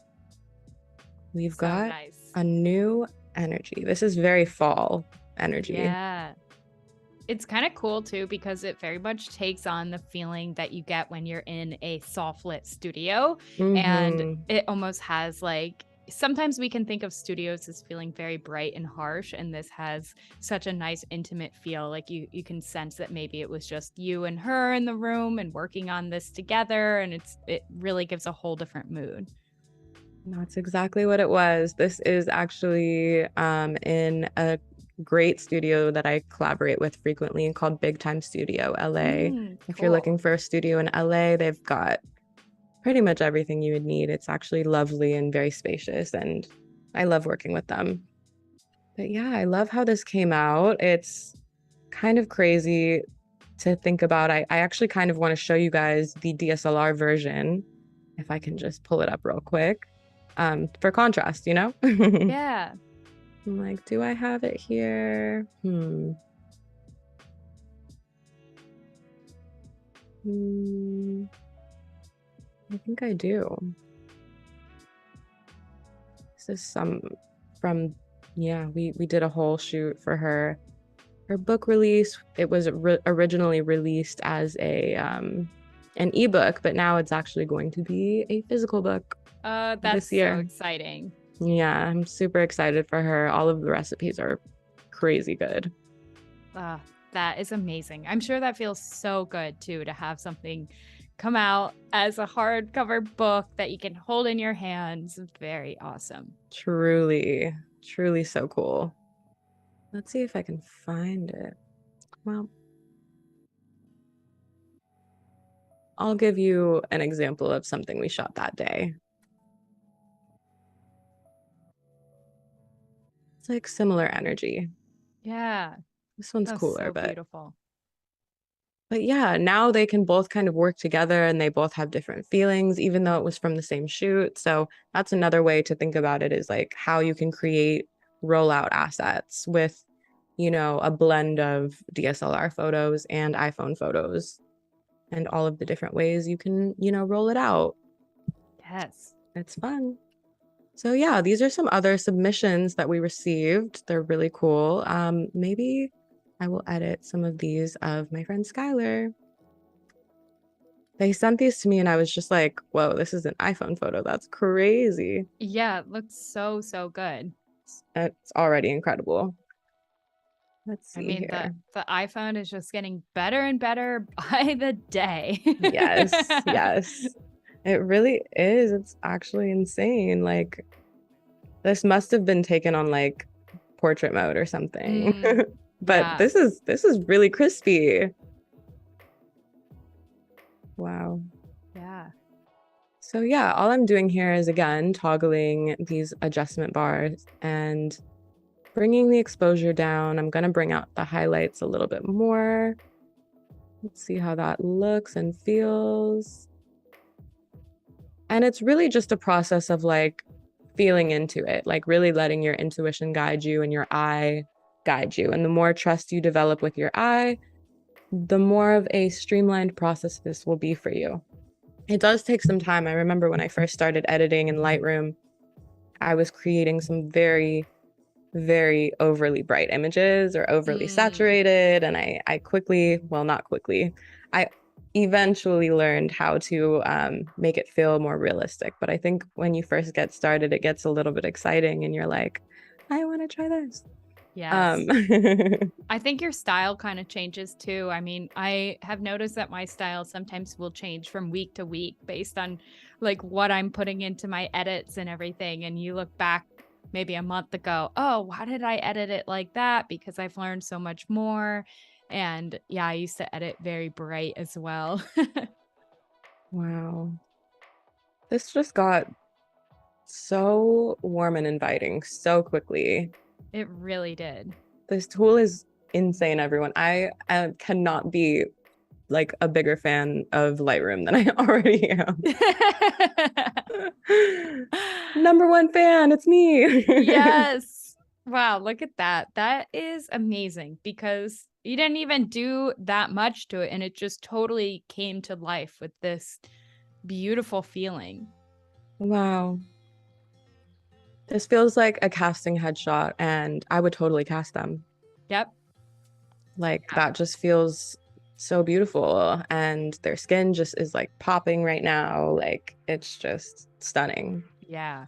we've So got nice. a new energy. This is very fall energy. Yeah. It's kind of cool too because it very much takes on the feeling that you get when you're in a soft lit studio. And Mm-hmm. it almost has like sometimes we can think of studios as feeling very bright and harsh, and this has such a nice intimate feel. Like you can sense that maybe it was just you and her in the room and working on this together, and it really gives a whole different mood. That's exactly what it was. This is actually in a great studio that I collaborate with frequently called Big Time Studio LA. If you're looking Cool. for a studio in LA, they've got pretty much everything you would need. It's actually lovely and very spacious, and I love working with them. But yeah, I love how this came out. It's kind of crazy to think about. I actually kind of want to show you guys the DSLR version, if I can just pull it up real quick, for contrast, Yeah. I'm like, do I have it here? I think I do. This is some from, yeah, we did a whole shoot for her book release. It was originally released as an ebook, but now it's actually going to be a physical book That's this so year. exciting. Yeah, I'm super excited for her. All of the recipes are crazy good. That is amazing. I'm sure that feels so good too to have something come out as a hardcover book that you can hold in your hands. Very awesome. Truly, truly so cool. Let's see if I can find it. Well, I'll give you an example of something we shot that day. It's like similar energy. Yeah, This one's that's cooler, so but beautiful. yeah, now they can both kind of work together and they both have different feelings, even though it was from the same shoot. So that's another way to think about it is like how you can create rollout assets with, a blend of DSLR photos and iPhone photos and all of the different ways you can, roll it out. Yes. It's fun. So yeah, these are some other submissions that we received. They're really cool. Maybe I will edit some of these of my friend Skylar. They sent these to me and I was just like, whoa, this is an iPhone photo. That's crazy. Yeah, it looks so, so good. It's already incredible. Let's I see mean, the here. the iPhone is just getting better and better by the day. Yes, yes. It really is. It's actually insane. Like this must have been taken on like portrait mode or something. But Yeah. this is really crispy. Wow. Yeah. So yeah, all I'm doing here is again toggling these adjustment bars and bringing the exposure down. I'm going to bring out the highlights a little bit more. Let's see how that looks and feels. And it's really just a process of like feeling into it, like really letting your intuition guide you and your eye guide you. And the more trust you develop with your eye, the more of a streamlined process this will be for you. It does take some time. I remember when I first started editing in Lightroom, I was creating some very, very overly bright images or overly saturated. And I quickly, well, not quickly, I eventually learned how to make it feel more realistic. But I think when you first get started, it gets a little bit exciting and you're like, I want to try this. Yes. I think your style kind of changes too. I mean, I have noticed that my style sometimes will change from week to week based on like what I'm putting into my edits and everything. And you look back maybe a month ago, oh, why did I edit it like that? Because I've learned so much more. And yeah, I used to edit very bright as well. Wow. This just got so warm and inviting so quickly. It really did. This tool is insane, everyone. I cannot be like a bigger fan of Lightroom than I already am. Number one fan, it's me. Yes. Wow, look at that. That is amazing because you didn't even do that much to it and it just totally came to life with this beautiful feeling. Wow. This feels like a casting headshot, and I would totally cast them. Yep. Like that just feels so beautiful, and their skin just is like popping right now. Like it's just stunning. Yeah.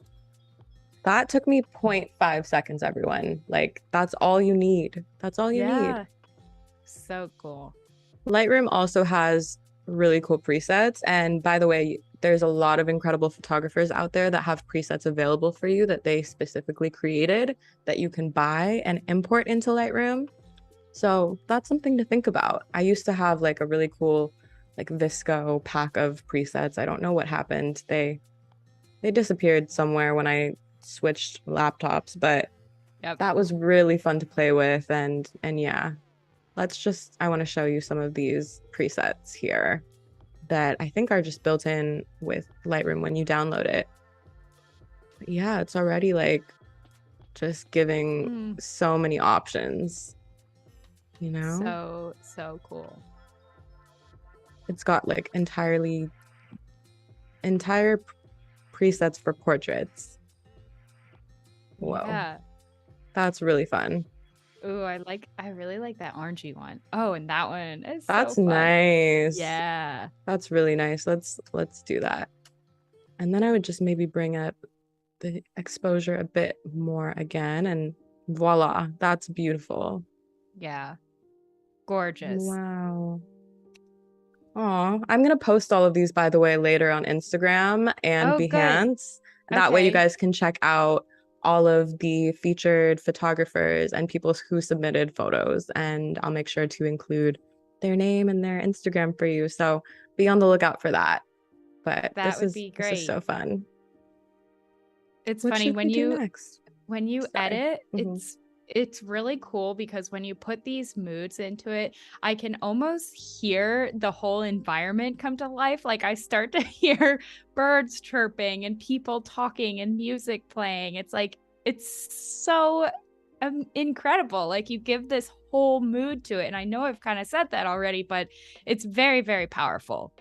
That took me 0.5 seconds, everyone. Like that's all you need. That's all you need. So cool. Lightroom also has really cool presets. And by the way, there's a lot of incredible photographers out there that have presets available for you that they specifically created that you can buy and import into Lightroom. So that's something to think about. I used to have like a really cool like Visco pack of presets. I don't know what happened. They disappeared somewhere when I switched laptops, but that was really fun to play with. And yeah, I want to show you some of these presets here that I think are just built in with Lightroom when you download it. But yeah, it's already like just giving so many options, you know? So cool. It's got like entire presets for portraits. Whoa. Yeah. That's really fun. Ooh, I really like that orangey one. Oh, and that one is That's so fun. nice. Yeah. That's really nice. Let's do that. And then I would just maybe bring up the exposure a bit more again, and voila, that's beautiful. Yeah. Gorgeous. Wow. Oh, I'm gonna post all of these, by the way, later on Instagram and Behance. That way you guys can check out all of the featured photographers and people who submitted photos, and I'll make sure to include their name and their Instagram for you. So be on the lookout for that. But that would be great. This is so fun. It's funny when you edit, Mm-hmm. it's really cool because when you put these moods into it, I can almost hear the whole environment come to life. Like I start to hear birds chirping and people talking and music playing. It's like, it's so incredible. Like you give this whole mood to it. And I know I've kind of said that already, but it's very, very powerful.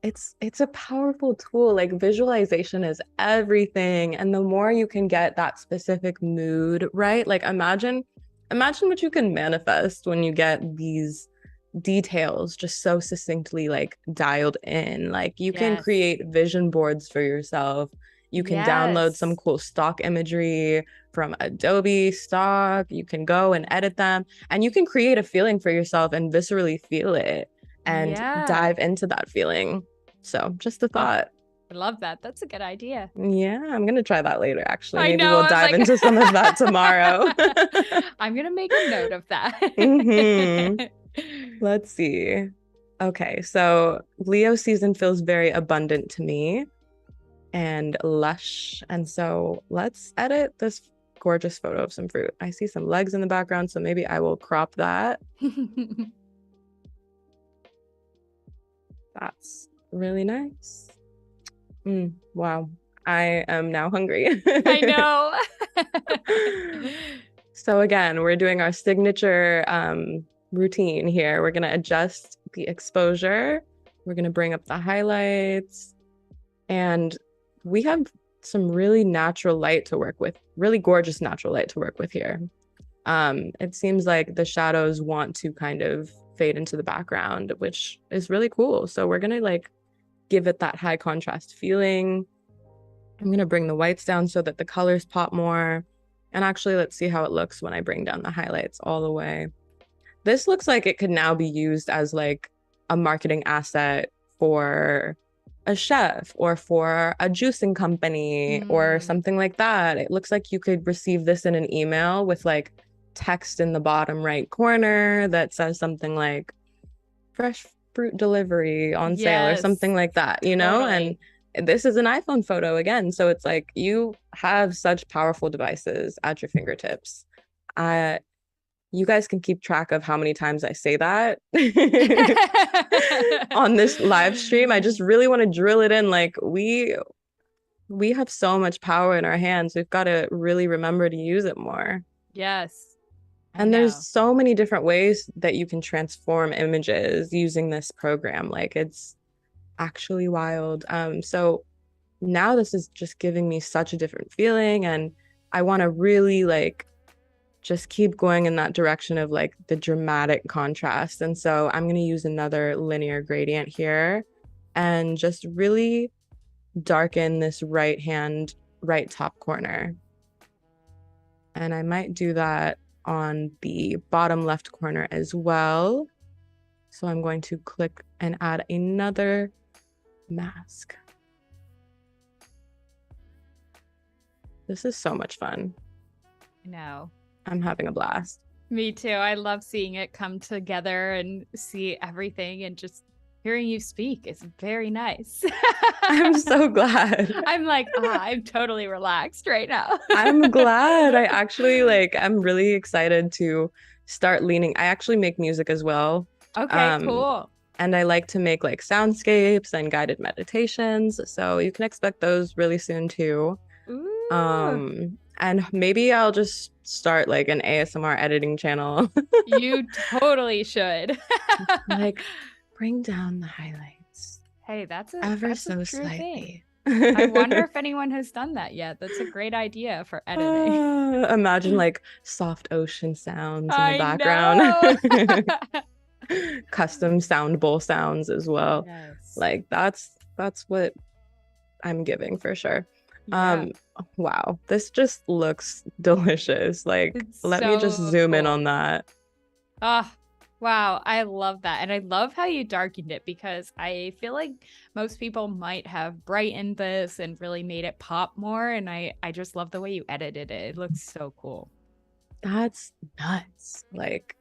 It's a powerful tool. Like visualization is everything. And the more you can get that specific mood, right? Like imagine what you can manifest when you get these details just so succinctly like dialed in. Like you can create vision boards for yourself. You can download some cool stock imagery from Adobe stock. You can go and edit them, and you can create a feeling for yourself and viscerally feel it and dive into that feeling. So just a thought. I love that. That's a good idea. Yeah, I'm going to try that later, actually. Maybe we'll dive into some of that tomorrow. I'm going to make a note of that. Let's see. Okay, so Leo season feels very abundant to me. and lush. And so let's edit this gorgeous photo of some fruit. I see some legs in the background, so maybe I will crop that. That's really nice. Wow. I am now hungry. I know. So again, we're doing our signature routine here. We're going to adjust the exposure. We're going to bring up the highlights. And we have some really natural light to work with, really gorgeous natural light to work with here. It seems like the shadows want to kind of fade into the background, which is really cool. So we're going to like give it that high contrast feeling. I'm going to bring the whites down so that the colors pop more. And actually, let's see how it looks when I bring down the highlights all the way. This looks like it could now be used as like a marketing asset for a chef or for a juicing company or something like that. It looks like you could receive this in an email with like text in the bottom right corner that says something like fresh fruit delivery on sale or something like that, you know? And this is an iPhone photo again. So it's like you have such powerful devices at your fingertips. You guys can keep track of how many times I say that on this live stream. I just really want to drill it in. Like we have so much power in our hands. We've got to really remember to use it more. Yes. And there's so many different ways that you can transform images using this program. Like it's actually wild. So now this is just giving me such a different feeling, and I want to really like just keep going in that direction of like the dramatic contrast. And so I'm going to use another linear gradient here and just really darken this right top corner. And I might do that on the bottom left corner as well. So I'm going to click and add another mask. This is so much fun. I know. I'm having a blast. Me too. I love seeing it come together and see everything, and just hearing you speak is very nice. I'm so glad. I'm like, I'm totally relaxed right now. I'm glad. I actually I'm really excited to start leaning. I actually make music as well. Okay, cool. And I like to make like soundscapes and guided meditations. So you can expect those really soon too. Ooh. And maybe I'll just start like an ASMR editing channel. You totally should. Like bring down the highlights. Hey, that's a ever that's so a true slightly. thing. I wonder if anyone has done that yet. That's a great idea for editing. Imagine like soft ocean sounds in the background. Custom sound bowl sounds as well. Yes. Like that's what I'm giving for sure. Yeah. Wow, this just looks delicious. Like let me just zoom in on that. Oh, wow. I love that. And I love how you darkened it, because I feel like most people might have brightened this and really made it pop more. And I just love the way you edited it. It looks so cool. That's nuts. Like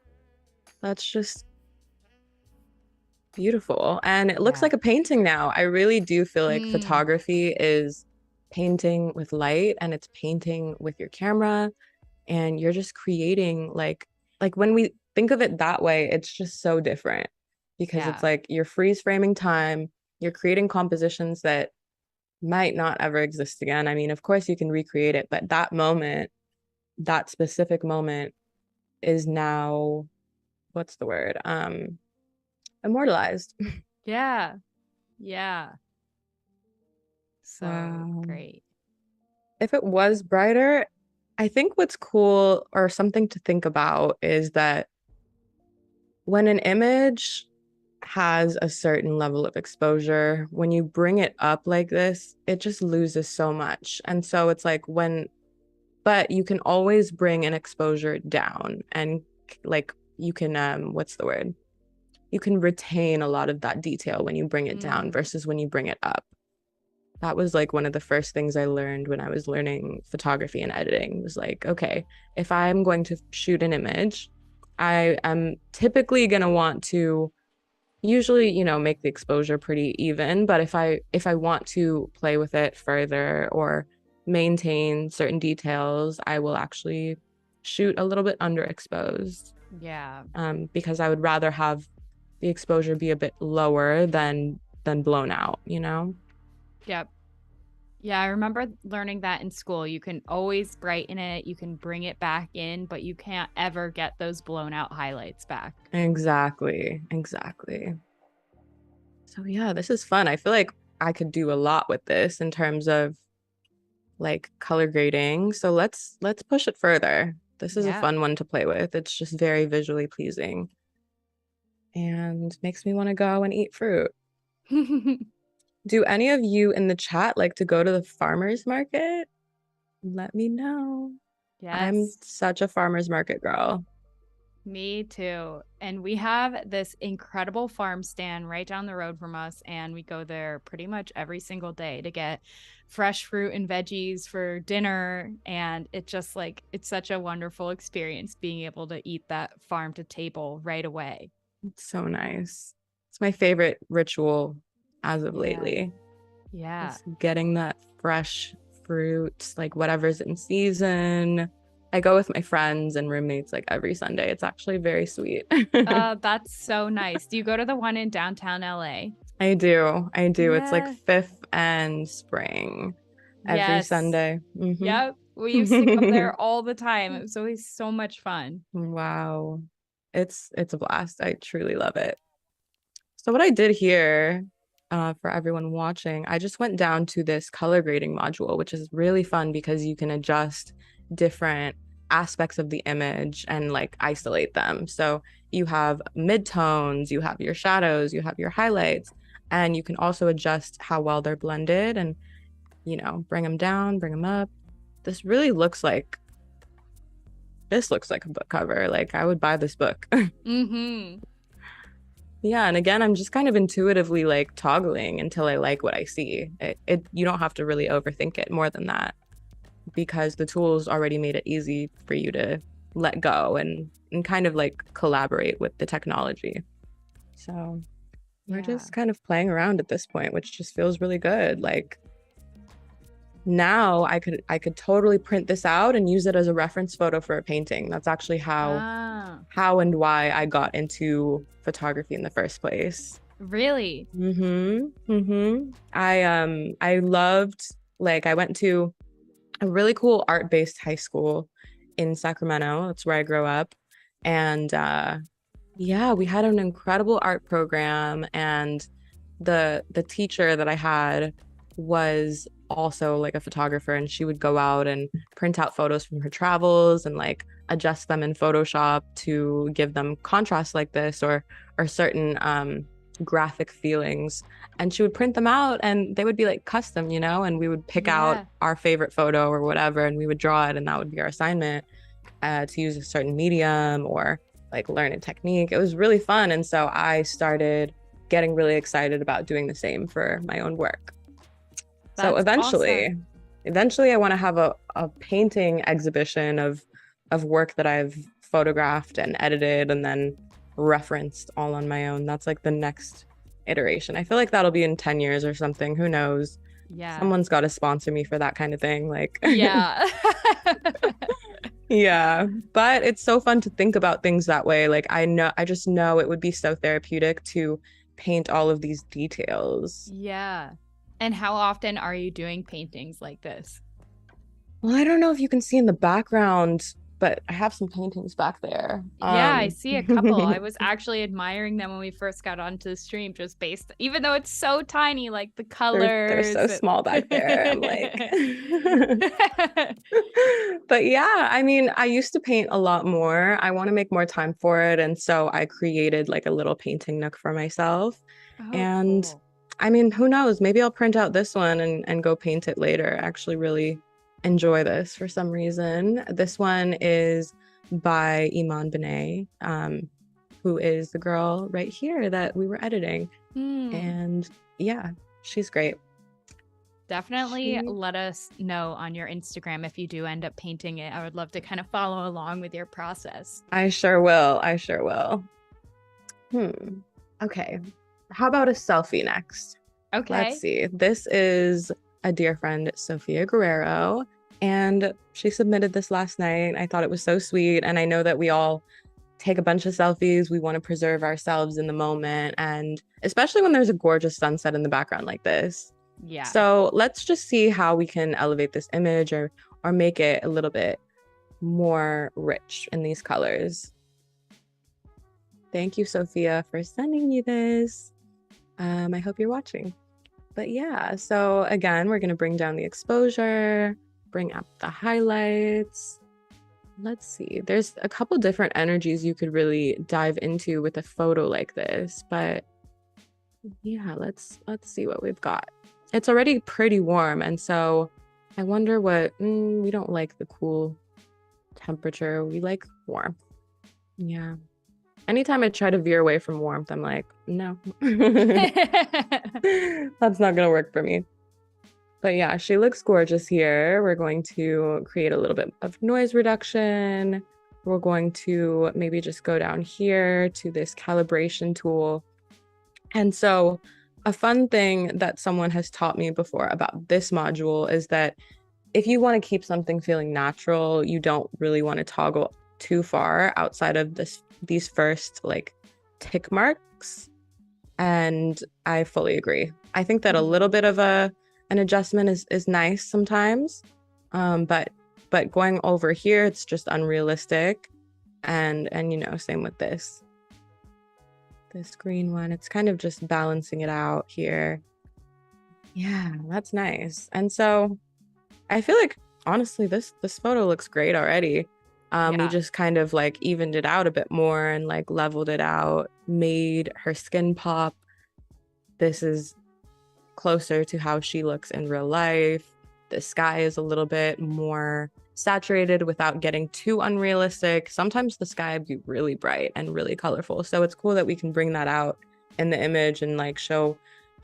that's just beautiful. And it looks like a painting now. I really do feel like photography is painting with light, and it's painting with your camera, and you're just creating like when we think of it that way, it's just so different, because it's like you're freeze framing time, you're creating compositions that might not ever exist again. I mean, of course you can recreate it, but that moment, that specific moment is now, what's the word? Immortalized. Yeah. So great. If it was brighter, I think what's cool or something to think about is that when an image has a certain level of exposure, when you bring it up like this, it just loses so much. And so it's like but you can always bring an exposure down, and like you can, what's the word? You can retain a lot of that detail when you bring it down versus when you bring it up. That was like one of the first things I learned when I was learning photography and editing, was like, okay, if I'm going to shoot an image, I am typically going to want to usually, make the exposure pretty even, but if I want to play with it further or maintain certain details, I will actually shoot a little bit underexposed. Yeah. Because I would rather have the exposure be a bit lower than blown out, Yep. Yeah, I remember learning that in school. You can always brighten it, you can bring it back in, but you can't ever get those blown out highlights back. Exactly. So yeah, this is fun. I feel like I could do a lot with this in terms of like color grading. So let's push it further. This is a Yeah. fun one to play with. It's just very visually pleasing and makes me want to go and eat fruit. Do any of you in the chat like to go to the farmer's market? Let me know. I'm Yes. such a farmer's market girl. Me too. And we have this incredible farm stand right down the road from us, and we go there pretty much every single day to get fresh fruit and veggies for dinner. And it just like, it's such a wonderful experience being able to eat that farm to table right away. It's so nice. It's my favorite ritual as of Yeah. lately. Yeah. Just getting that fresh fruit, like whatever's in season. I go with my friends and roommates like every Sunday. It's actually very sweet. That's so nice. Do you go to the one in downtown LA? I do. It's like Yeah. Fifth and Spring every Yes. Sunday. Yep. We used to go there all the time. It was always so much fun. Wow. It's a blast. I truly love it. So what I did here, for everyone watching, I just went down to this color grading module, which is really fun because you can adjust different aspects of the image and like isolate them. So you have midtones, you have your shadows, you have your highlights, and you can also adjust how well they're blended and, bring them down, bring them up. This really looks like a book cover. Like I would buy this book. Mm-hmm. Yeah, and again, I'm just kind of intuitively like toggling until I like what I see. You don't have to really overthink it more than that because the tools already made it easy for you to let go and kind of like collaborate with the technology. So we're Yeah. just kind of playing around at this point, which just feels really good. Like now I could totally print this out and use it as a reference photo for a painting. That's actually Ah, how and why I got into photography in the first place. really? I loved, like, I went to a really cool art-based high school in Sacramento. That's where I grew up. And yeah, we had an incredible art program, and the teacher that I had was also like a photographer, and she would go out and print out photos from her travels and like adjust them in Photoshop to give them contrast like this or certain graphic feelings. And she would print them out and they would be like custom, and we would pick out Yeah. our favorite photo or whatever, and we would draw it, and that would be our assignment, to use a certain medium or like learn a technique. It was really fun. And so I started getting really excited about doing the same for my own work. So That's eventually, awesome. I want to have a painting exhibition of work that I've photographed and edited and then referenced all on my own. That's like the next iteration. I feel like that'll be in 10 years or something. Who knows? Yeah. Someone's got to sponsor me for that kind of thing. Like, Yeah. yeah, but it's so fun to think about things that way. Like I just know it would be so therapeutic to paint all of these details. Yeah. And how often are you doing paintings like this? Well, I don't know if you can see in the background, but I have some paintings back there. Yeah, I see a couple. I was actually admiring them when we first got onto the stream, just based, even though it's so tiny, like the they're colors. so small back there. I'm like but yeah, I mean, I used to paint a lot more. I want to make more time for it, and so I created like a little painting nook for myself. Oh, And cool. I mean, who knows? Maybe I'll print out this one and go paint it later. I actually really enjoy this for some reason. This one is by Iman Benet, who is the girl right here that we were editing. And yeah, she's great. Definitely let us know on your Instagram if you do end up painting it. I would love to kind of follow along with your process. I sure will. I sure will. Okay. How about a selfie next? Let's Okay. see. This is a dear friend, Sophia Guerrero, and she submitted this last night. I thought it was so sweet. And I know that we all take a bunch of selfies. We want to preserve ourselves in the moment, and especially when there's a gorgeous sunset in the background like this. Yeah. So let's just see how we can elevate this image or make it a little bit more rich in these colors. Thank you, Sophia, for sending me this. I hope you're watching. But yeah, so again, we're going to bring down the exposure, bring up the highlights. Let's see. There's a couple different energies you could really dive into with a photo like this, but yeah, let's see what we've got. It's already pretty warm, and so I wonder what we don't like the cool temperature. We like warm. Yeah. Anytime I try to veer away from warmth, I'm like, no. That's not gonna work for me. But yeah, she looks gorgeous here. We're going to create a little bit of noise reduction. We're going to maybe just go down here to this calibration tool. And so a fun thing that someone has taught me before about this module is that if you want to keep something feeling natural, you don't really want to toggle too far outside of these first like tick marks. And I fully agree. I think that a little bit of an adjustment is nice sometimes. But going over here, it's just unrealistic. And you know, same with this green one. It's kind of just balancing it out here. Yeah, that's nice. And so I feel like honestly this photo looks great already. We just kind of like evened it out a bit more and like leveled it out, made her skin pop. This is closer to how she looks in real life. The sky is a little bit more saturated without getting too unrealistic. Sometimes the sky would be really bright and really colorful. So it's cool that we can bring that out in the image and like show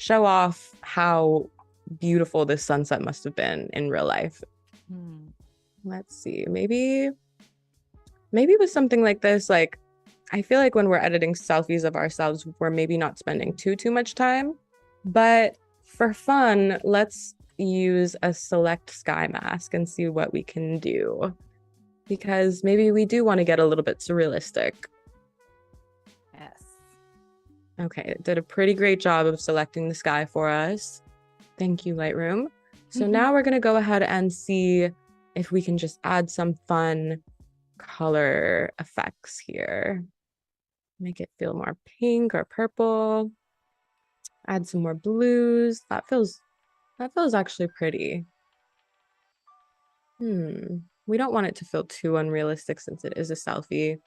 off how beautiful this sunset must have been in real life. Let's see, maybe with something like this, like I feel like when we're editing selfies of ourselves, we're maybe not spending too much time, but for fun, let's use a select sky mask and see what we can do, because maybe we do want to get a little bit surrealistic. Yes. Okay, it did a pretty great job of selecting the sky for us. Thank you, Lightroom. So now we're going to go ahead and see if we can just add some fun color effects here. Make it feel more pink or purple. Add some more blues. That feels actually pretty. We don't want it to feel too unrealistic since it is a selfie.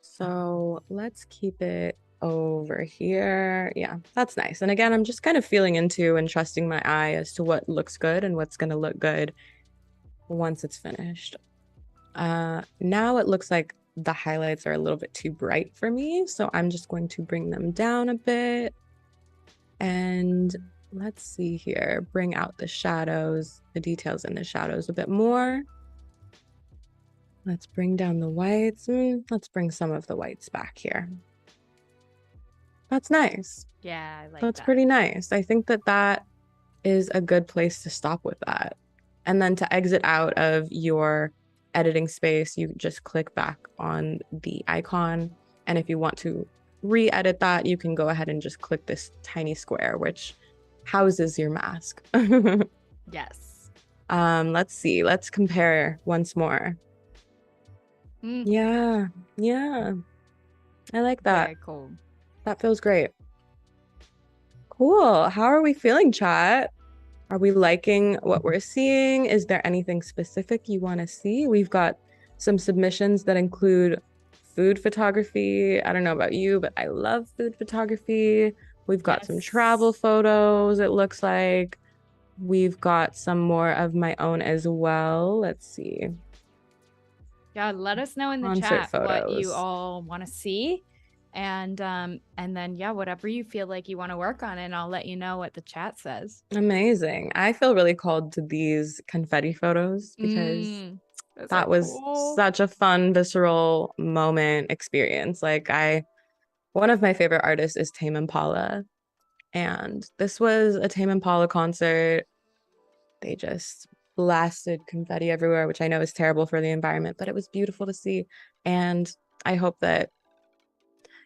So let's keep it over here. Yeah, that's nice. And again, I'm just kind of feeling into and trusting my eye as to what looks good and what's going to look good once it's finished. Now it looks like the highlights are a little bit too bright for me, so I'm just going to bring them down a bit. And let's see here, bring out the shadows, the details in the shadows a bit more. Let's bring down the whites. Let's bring some of the whites back here. That's nice. Yeah, I like That's pretty nice. I think that is a good place to stop with that. And then to exit out of your editing space, you just click back on the icon. And if you want to re-edit that, you can go ahead and just click this tiny square, which houses your mask. Yes. Let's see. Let's compare once more. Yeah. I like that. Very cool. That feels great. Cool. How are we feeling, chat? Are we liking what we're seeing? Is there anything specific you want to see? We've got some submissions that include food photography. I don't know about you, but I love food photography. We've got some travel photos, it looks like. We've got some more of my own as well. Let's see. Yeah, let us know in the chat what you all want to see. And then yeah, whatever you feel like you want to work on, and I'll let you know what the chat says. Amazing. I feel really called to these confetti photos because that was such a fun, visceral moment experience. Like I One of my favorite artists is Tame Impala. And this was a Tame Impala concert. They just blasted confetti everywhere, which I know is terrible for the environment, but it was beautiful to see. And I hope that,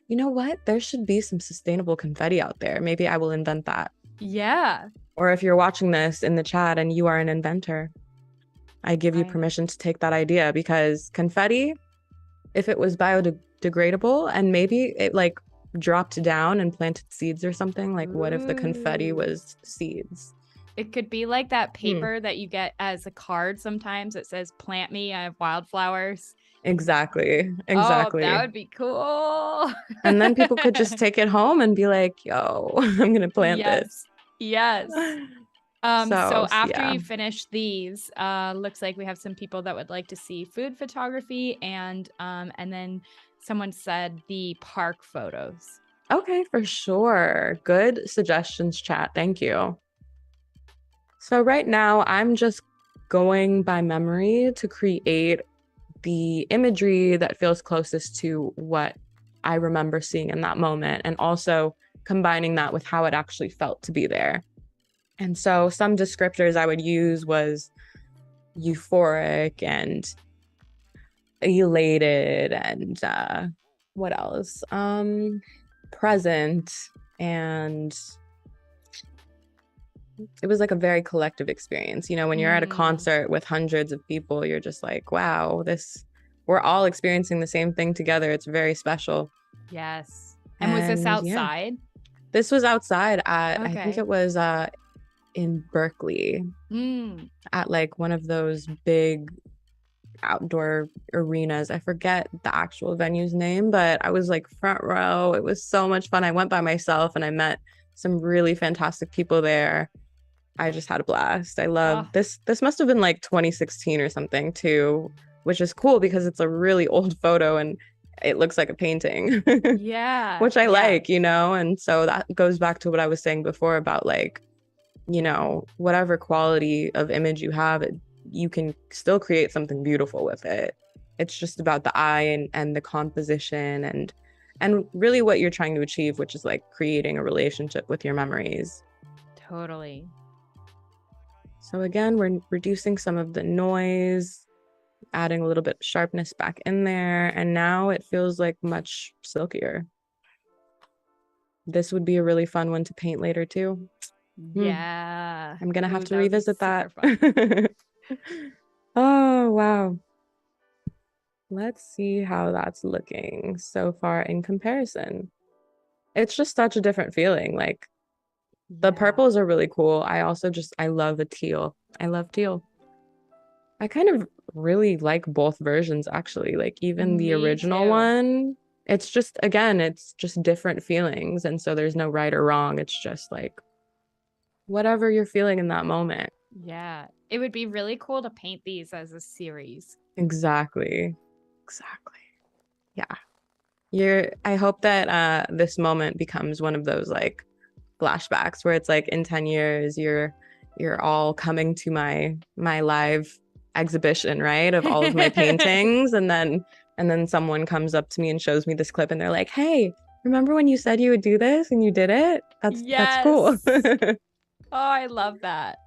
you know what? There should be some sustainable confetti out there. Maybe I will invent that. Yeah. Or if you're watching this in the chat and you are an inventor, I give you I permission to take that idea, because confetti, if it was biodegradable and maybe it like dropped down and planted seeds or something, like what if the confetti Ooh. was seeds? It could be like that Hmm. paper that you get as a card sometimes. It says, "Plant me, I have wildflowers." Exactly. Oh, that Exactly. would be cool. And then people could just take it home and be like, yo, I'm gonna plant this. Yes. Yes. So So after yeah. you finish these, looks like we have some people that would like to see food photography and then someone said the park photos. Okay, for sure. Good suggestions, chat. Thank you. So right now I'm just going by memory to create the imagery that feels closest to what I remember seeing in that moment, and also combining that with how it actually felt to be there. And so some descriptors I would use was euphoric and elated and what else? Present, and it was like a very collective experience. You know, when you're at a concert with hundreds of people, you're just like, wow, we're all experiencing the same thing together. It's very special. Yes. And was this Yeah, outside? this was outside at, I think Okay. it was in Berkeley at like one of those big outdoor arenas. I forget the actual venue's name, but I was like front row. It was so much fun. I went by myself and I met some really fantastic people there. I just had a blast. I love this. This must have been like 2016 or something too, which is cool because it's a really old photo and it looks like a painting. Yeah. Which I Yeah. like, you know? And so that goes back to what I was saying before about like, you know, whatever quality of image you have, you can still create something beautiful with it. It's just about the eye and the composition and really what you're trying to achieve, which is like creating a relationship with your memories. Totally. So again, we're reducing some of the noise, adding a little bit of sharpness back in there, and now it feels like much silkier. This would be a really fun one to paint later too. Yeah. I'm gonna have to That would be revisit super that. Oh, wow. Let's see how that's looking so far in comparison. It's just such a different feeling. Like the purples are really cool. I love the teal. I love teal. I kind of really like both versions actually. Like even the Me original too. one, it's just, again, it's just different feelings. And so there's no right or wrong. It's just like whatever you're feeling in that moment. Yeah. It would be really cool to paint these as a series. Exactly. Exactly. Yeah. I hope that this moment becomes one of those like flashbacks where it's like in 10 years you're all coming to my live exhibition, right? Of all of my paintings, and then someone comes up to me and shows me this clip and they're like, "Hey, remember when you said you would do this and you did it?" That's cool. Oh, I love that.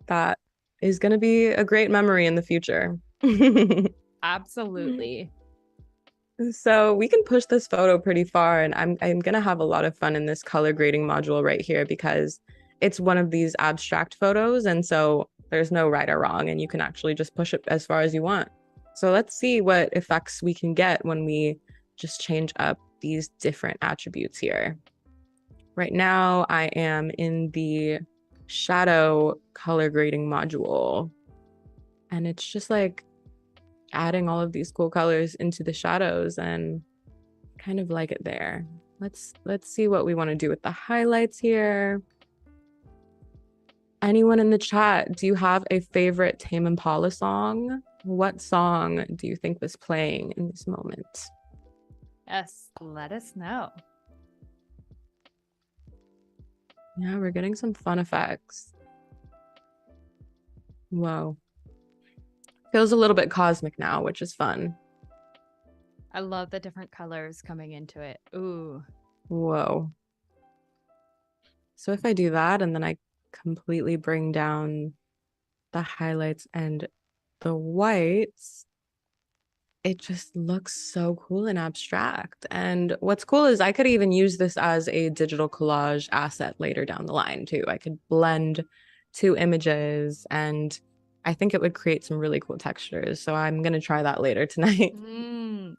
That is going to be a great memory in the future. Absolutely. So we can push this photo pretty far, and I'm gonna have a lot of fun in this color grading module right here because it's one of these abstract photos, and so there's no right or wrong, and you can actually just push it as far as you want. So let's see what effects we can get when we just change up these different attributes here. Right now, I am in the shadow color grading module, and it's just like adding all of these cool colors into the shadows, and kind of like it there. Let's see what we want to do with the highlights here. Anyone in the chat, do you have a favorite Tame Impala song? What song do you think was playing in this moment? Yes, let us know. Yeah, we're getting some fun effects. Whoa. Feels a little bit cosmic now, which is fun. I love the different colors coming into it. Ooh. Whoa. So if I do that and then I completely bring down the highlights and the whites, it just looks so cool and abstract. And what's cool is I could even use this as a digital collage asset later down the line too. I could blend two images and I think it would create some really cool textures. So I'm going to try that later tonight.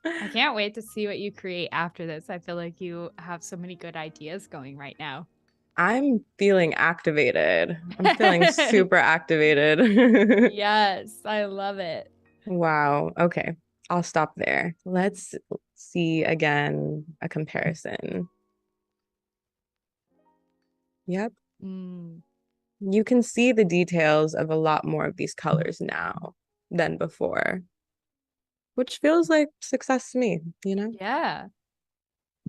I can't wait to see what you create after this. I feel like you have so many good ideas going right now. I'm feeling activated. I'm feeling super activated. Yes, I love it. Wow. Okay. I'll stop there. Let's see again a comparison. Yep. Mm, You can see the details of a lot more of these colors now than before, which feels like success to me, you know? yeah.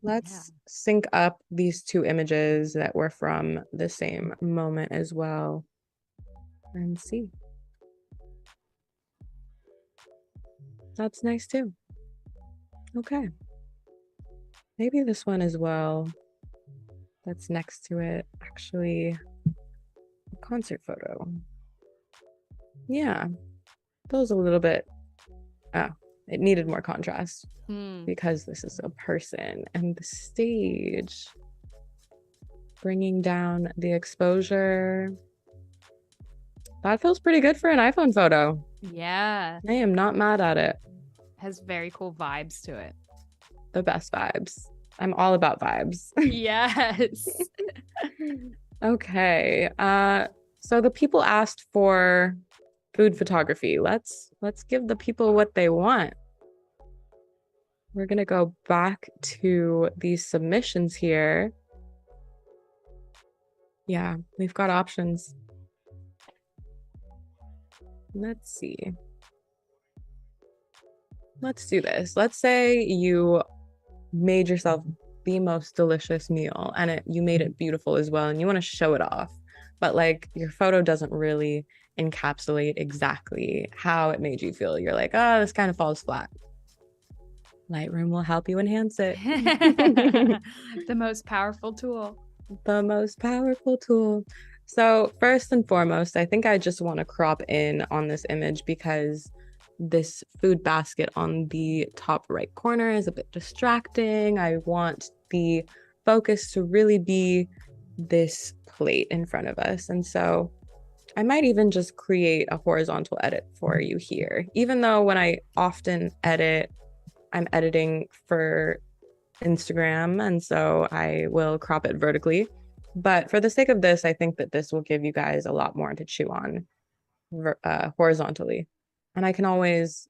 Yeah. Let's sync up these two images that were from the same moment as well and see. That's nice too. Okay. Maybe this one as well. That's next to it. Actually, a concert photo. Yeah, feels a little bit, oh, it needed more contrast because this is a person and the stage. Bringing down the exposure. That feels pretty good for an iPhone photo. Yeah. I am not mad at it. Has very cool vibes to it. The best vibes. I'm all about vibes. Yes. Okay. So the people asked for food photography. Let's give the people what they want. We're gonna go back to these submissions here. Yeah, we've got options. Let's see. Let's do this. Let's say you made yourself the most delicious meal and you made it beautiful as well and you want to show it off, but like your photo doesn't really encapsulate exactly how it made you feel. You're like, oh, this kind of falls flat. Lightroom will help you enhance it. The most powerful tool. The most powerful tool. So first and foremost, I think I just want to crop in on this image because this food basket on the top right corner is a bit distracting. I want the focus to really be this plate in front of us. And so I might even just create a horizontal edit for you here, even though when I often edit, I'm editing for Instagram, and so I will crop it vertically. But for the sake of this, I think that this will give you guys a lot more to chew on horizontally. And I can always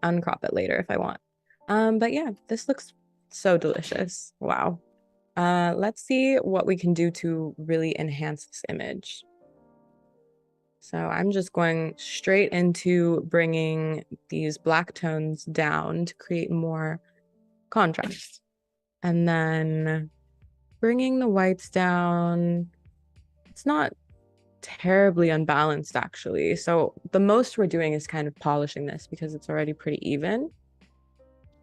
uncrop it later if I want. But yeah, this looks so delicious. Wow. Let's see what we can do to really enhance this image. So I'm just going straight into bringing these black tones down to create more contrast. And then bringing the whites down. It's not terribly unbalanced, actually. So the most we're doing is kind of polishing this because it's already pretty even.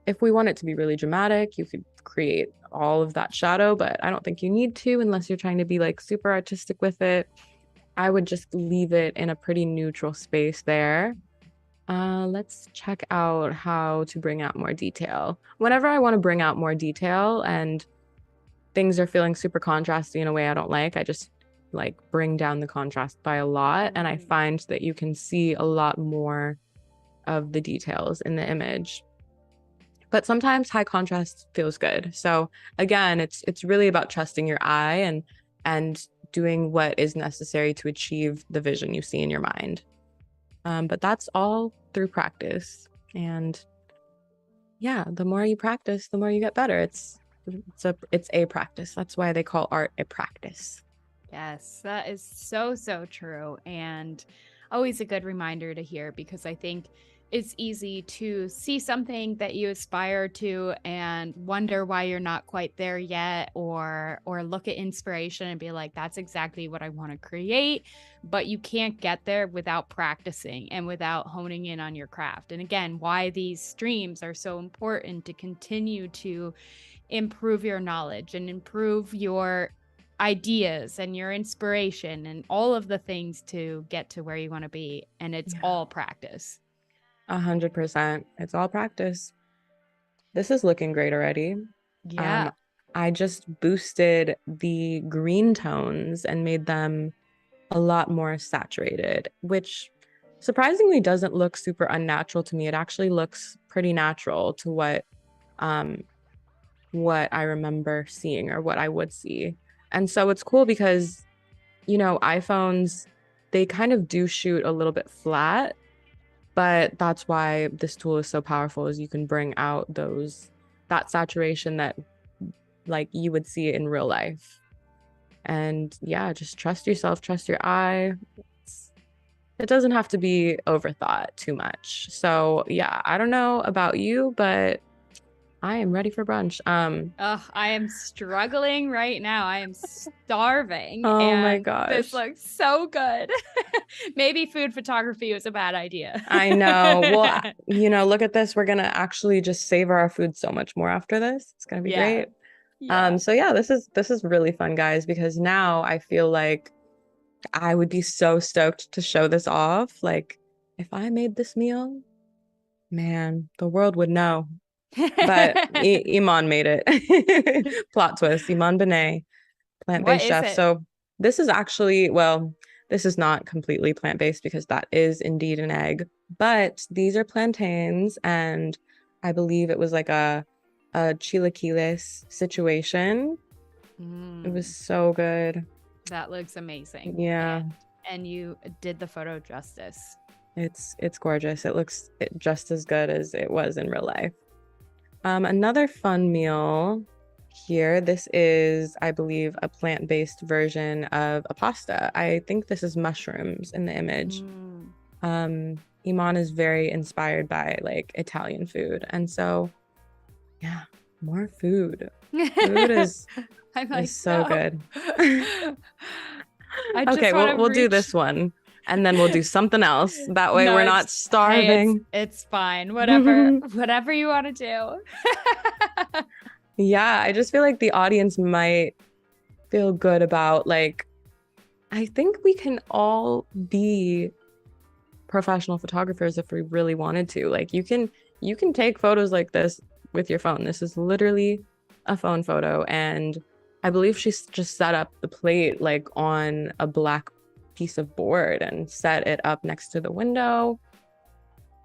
If we want it to be really dramatic, you could create all of that shadow, but I don't think you need to unless you're trying to be like super artistic with it. I would just leave it in a pretty neutral space there. Let's check out how to bring out more detail. Whenever I want to bring out more detail and things are feeling super contrasty in a way I don't like, I just like bring down the contrast by a lot. And I find that you can see a lot more of the details in the image. But sometimes high contrast feels good. So again, it's really about trusting your eye and doing what is necessary to achieve the vision you see in your mind. But that's all through practice. And yeah, the more you practice, the more you get better. It's a practice. That's why they call art a practice. Yes, that is so, so true. And always a good reminder to hear because I think it's easy to see something that you aspire to and wonder why you're not quite there yet, or look at inspiration and be like, that's exactly what I want to create, but you can't get there without practicing and without honing in on your craft. And again, why these streams are so important to continue to improve your knowledge and improve your ideas and your inspiration and all of the things to get to where you want to be. And it's all practice. 100%. It's all practice. This is looking great already. Yeah. I just boosted the green tones and made them a lot more saturated, which surprisingly doesn't look super unnatural to me. It actually looks pretty natural to what I remember seeing or what I would see. And so it's cool because, iPhones, they kind of do shoot a little bit flat, but that's why this tool is so powerful, is you can bring out that saturation that like you would see it in real life. And yeah, just trust yourself, trust your eye. It doesn't have to be overthought too much. So yeah, I don't know about you, but I am ready for brunch. I am struggling right now. I am starving. Oh my and gosh. This looks so good. Maybe food photography was a bad idea. I know. Well, look at this. We're gonna actually just savor our food so much more after this. It's gonna be great. Yeah. So yeah, this is really fun, guys, because now I feel like I would be so stoked to show this off. Like, if I made this meal, man, the world would know. But Iman made it. Plot twist. Iman Benet, plant-based chef. It? So this is actually, well, this is not completely plant-based because that is indeed an egg, but these are plantains, and I believe it was like a chilaquiles situation. It was so good. That looks amazing. Yeah. And you did the photo justice. It's gorgeous. It looks just as good as it was in real life. Another fun meal here. This is, I believe, a plant-based version of a pasta. I think this is mushrooms in the image. Iman is very inspired by like Italian food. And so, yeah, more food. Food is so good. Okay, we'll do this one. And then we'll do something else. That way we're not starving. Hey, it's fine. Whatever you want to do. Yeah, I just feel like the audience might feel good about, like, I think we can all be professional photographers if we really wanted to. Like, you can take photos like this with your phone. This is literally a phone photo. And I believe she's just set up the plate like on a black piece of board and set it up next to the window.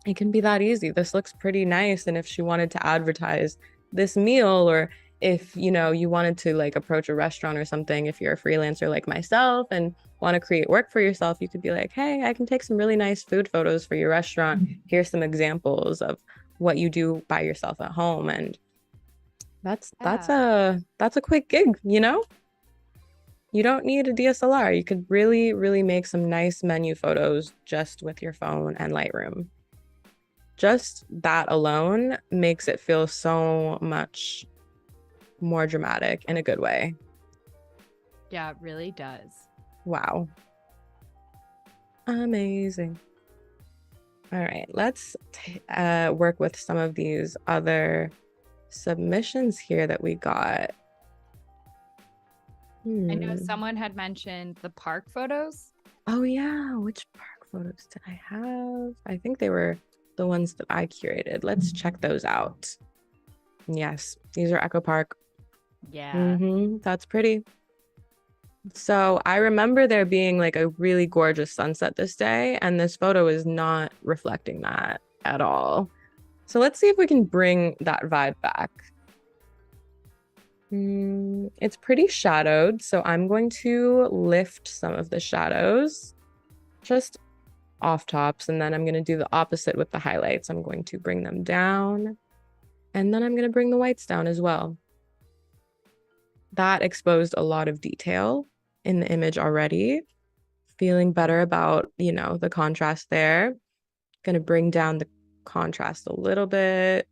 It can be that easy. This looks pretty nice. And if she wanted to advertise this meal, or if you wanted to like approach a restaurant or something, if you're a freelancer like myself and want to create work for yourself, you could be like, hey, I can take some really nice food photos for your restaurant. Here's some examples of what you do by yourself at home. And that's a quick gig. You don't need a DSLR. You could really, really make some nice menu photos just with your phone and Lightroom. Just that alone makes it feel so much more dramatic in a good way. Yeah, it really does. Wow. Amazing. All right, let's work with some of these other submissions here that we got. I know someone had mentioned the park photos. Oh yeah, which park photos did I have? I think they were the ones that I curated. Let's check those out. Yes, these are Echo Park. Yeah. That's pretty. So I remember there being like a really gorgeous sunset this day, and this photo is not reflecting that at all. So let's see if we can bring that vibe back. It's pretty shadowed, so I'm going to lift some of the shadows just off tops, and then I'm going to do the opposite with the highlights. I'm going to bring them down, and then I'm going to bring the whites down as well. That exposed a lot of detail in the image already. Feeling better about, the contrast there. Going to bring down contrast a little bit.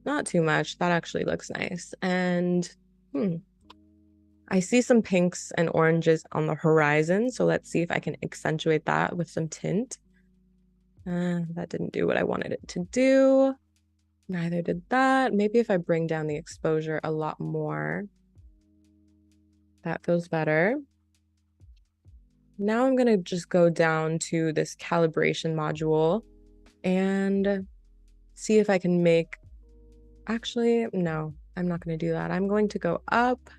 Not too much. That actually looks nice. And I see some pinks and oranges on the horizon. So let's see if I can accentuate that with some tint. That didn't do what I wanted it to do. Neither did that. Maybe if I bring down the exposure a lot more, that feels better. Now I'm going to just go down to this calibration module and see if I can make, actually, no, I'm not going to do that. I'm going to go up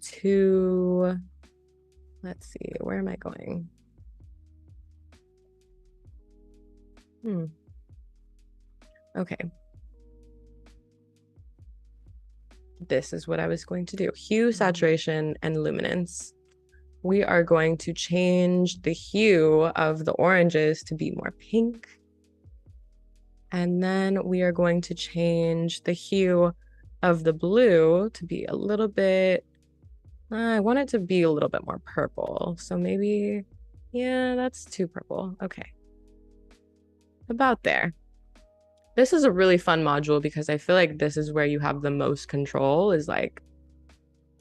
to, let's see, where am I going? Okay. This is what I was going to do. Hue, saturation, and luminance. We are going to change the hue of the oranges to be more pink. And then we are going to change the hue of the blue to be a little bit, I want it to be a little bit more purple. So maybe, yeah, that's too purple. Okay. About there. This is a really fun module because I feel like this is where you have the most control, is like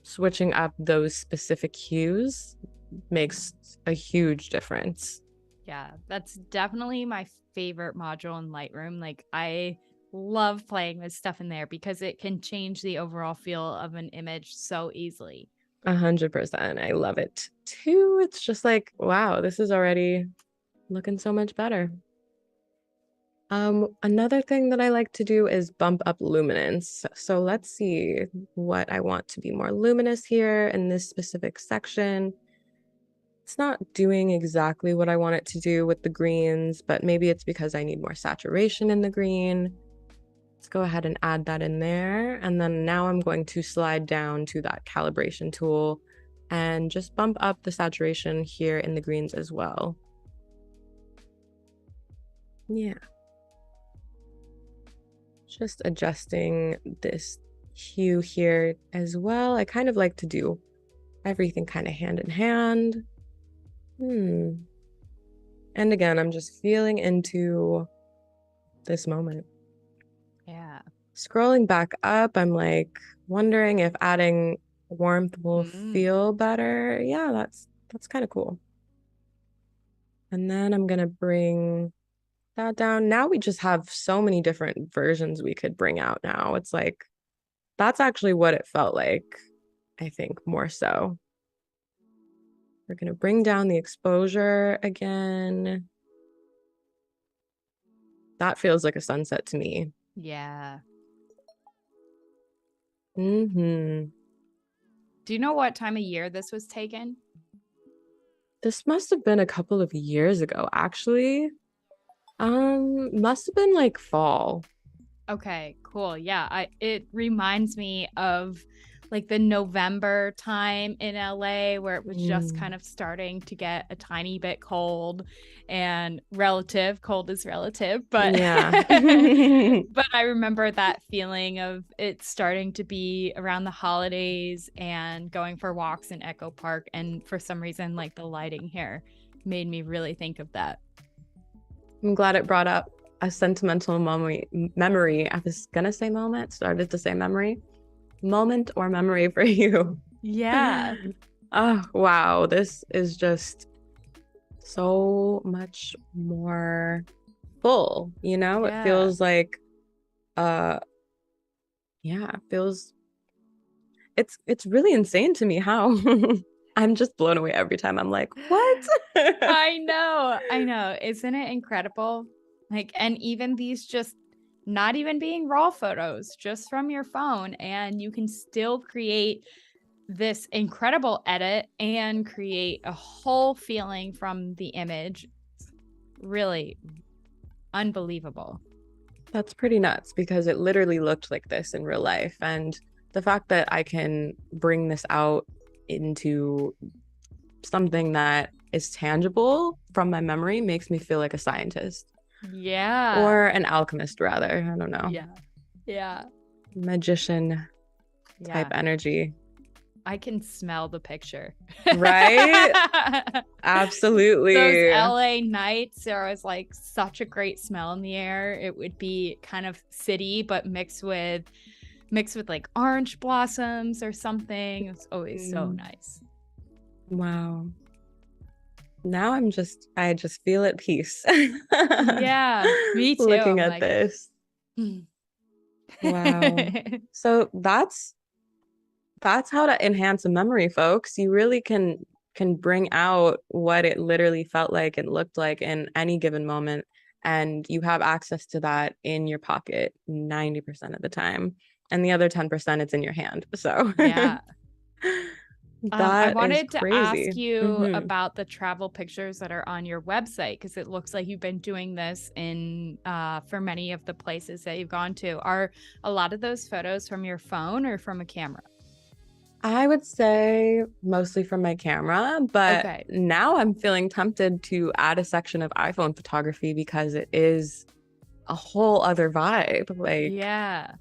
switching up those specific hues makes a huge difference. Yeah, that's definitely my favorite module in Lightroom. Like, I love playing with stuff in there because it can change the overall feel of an image so easily. 100%. I love it too. It's just like, wow, this is already looking so much better. Another thing that I like to do is bump up luminance. So let's see what I want to be more luminous here in this specific section. It's not doing exactly what I want it to do with the greens, but maybe it's because I need more saturation in the green. Let's go ahead and add that in there. And then now I'm going to slide down to that calibration tool and just bump up the saturation here in the greens as well. Yeah. Just adjusting this hue here as well. I kind of like to do everything kind of hand in hand. And again, I'm just feeling into this moment. Yeah. Scrolling back up, I'm like wondering if adding warmth will feel better. Yeah, that's kind of cool. And then I'm gonna bring that down. Now we just have so many different versions we could bring out now. It's like, that's actually what it felt like, I think, more so. We're gonna bring down the exposure again. That feels like a sunset to me. Yeah. Do you know what time of year this was taken? This must have been a couple of years ago, actually. Must have been like fall. Okay, cool. Yeah, it reminds me of like the November time in LA where it was just kind of starting to get a tiny bit cold, and cold is relative, but yeah. but I remember that feeling of it starting to be around the holidays and going for walks in Echo Park, and for some reason like the lighting here made me really think of that. I'm glad it brought up a sentimental memory. I was gonna say moment, started to say memory. Moment or memory for you. Yeah. Oh, wow. This is just so much more full, you know? Yeah. It feels like, yeah, it feels, it's really insane to me how I'm just blown away every time. I'm like, what? I know. Isn't it incredible? Like, and even these just not even being raw photos, just from your phone, and you can still create this incredible edit and create a whole feeling from the image. It's really unbelievable. That's pretty nuts because it literally looked like this in real life. And the fact that I can bring this out into something that is tangible from my memory makes me feel like a scientist. Yeah. Or an alchemist, rather. I don't know. Yeah. Magician type energy. I can smell the picture. Right? Absolutely. Those LA nights, there was like such a great smell in the air. It would be kind of city, but mixed with like orange blossoms or something. It's always so nice. Wow. Now I just feel at peace. Yeah, me too. Looking I'm at like, this. Wow. So that's how to enhance a memory, folks. You really can bring out what it literally felt like and looked like in any given moment. And you have access to that in your pocket 90% of the time. And the other 10%, it's in your hand. So yeah. I that is wanted to ask crazy. you about the travel pictures that are on your website, because it looks like you've been doing this in for many of the places that you've gone to. Are a lot of those photos from your phone or from a camera? I would say mostly from my camera, but Okay. now I'm feeling tempted to add a section of iPhone photography because it is a whole other vibe. Like, Yeah.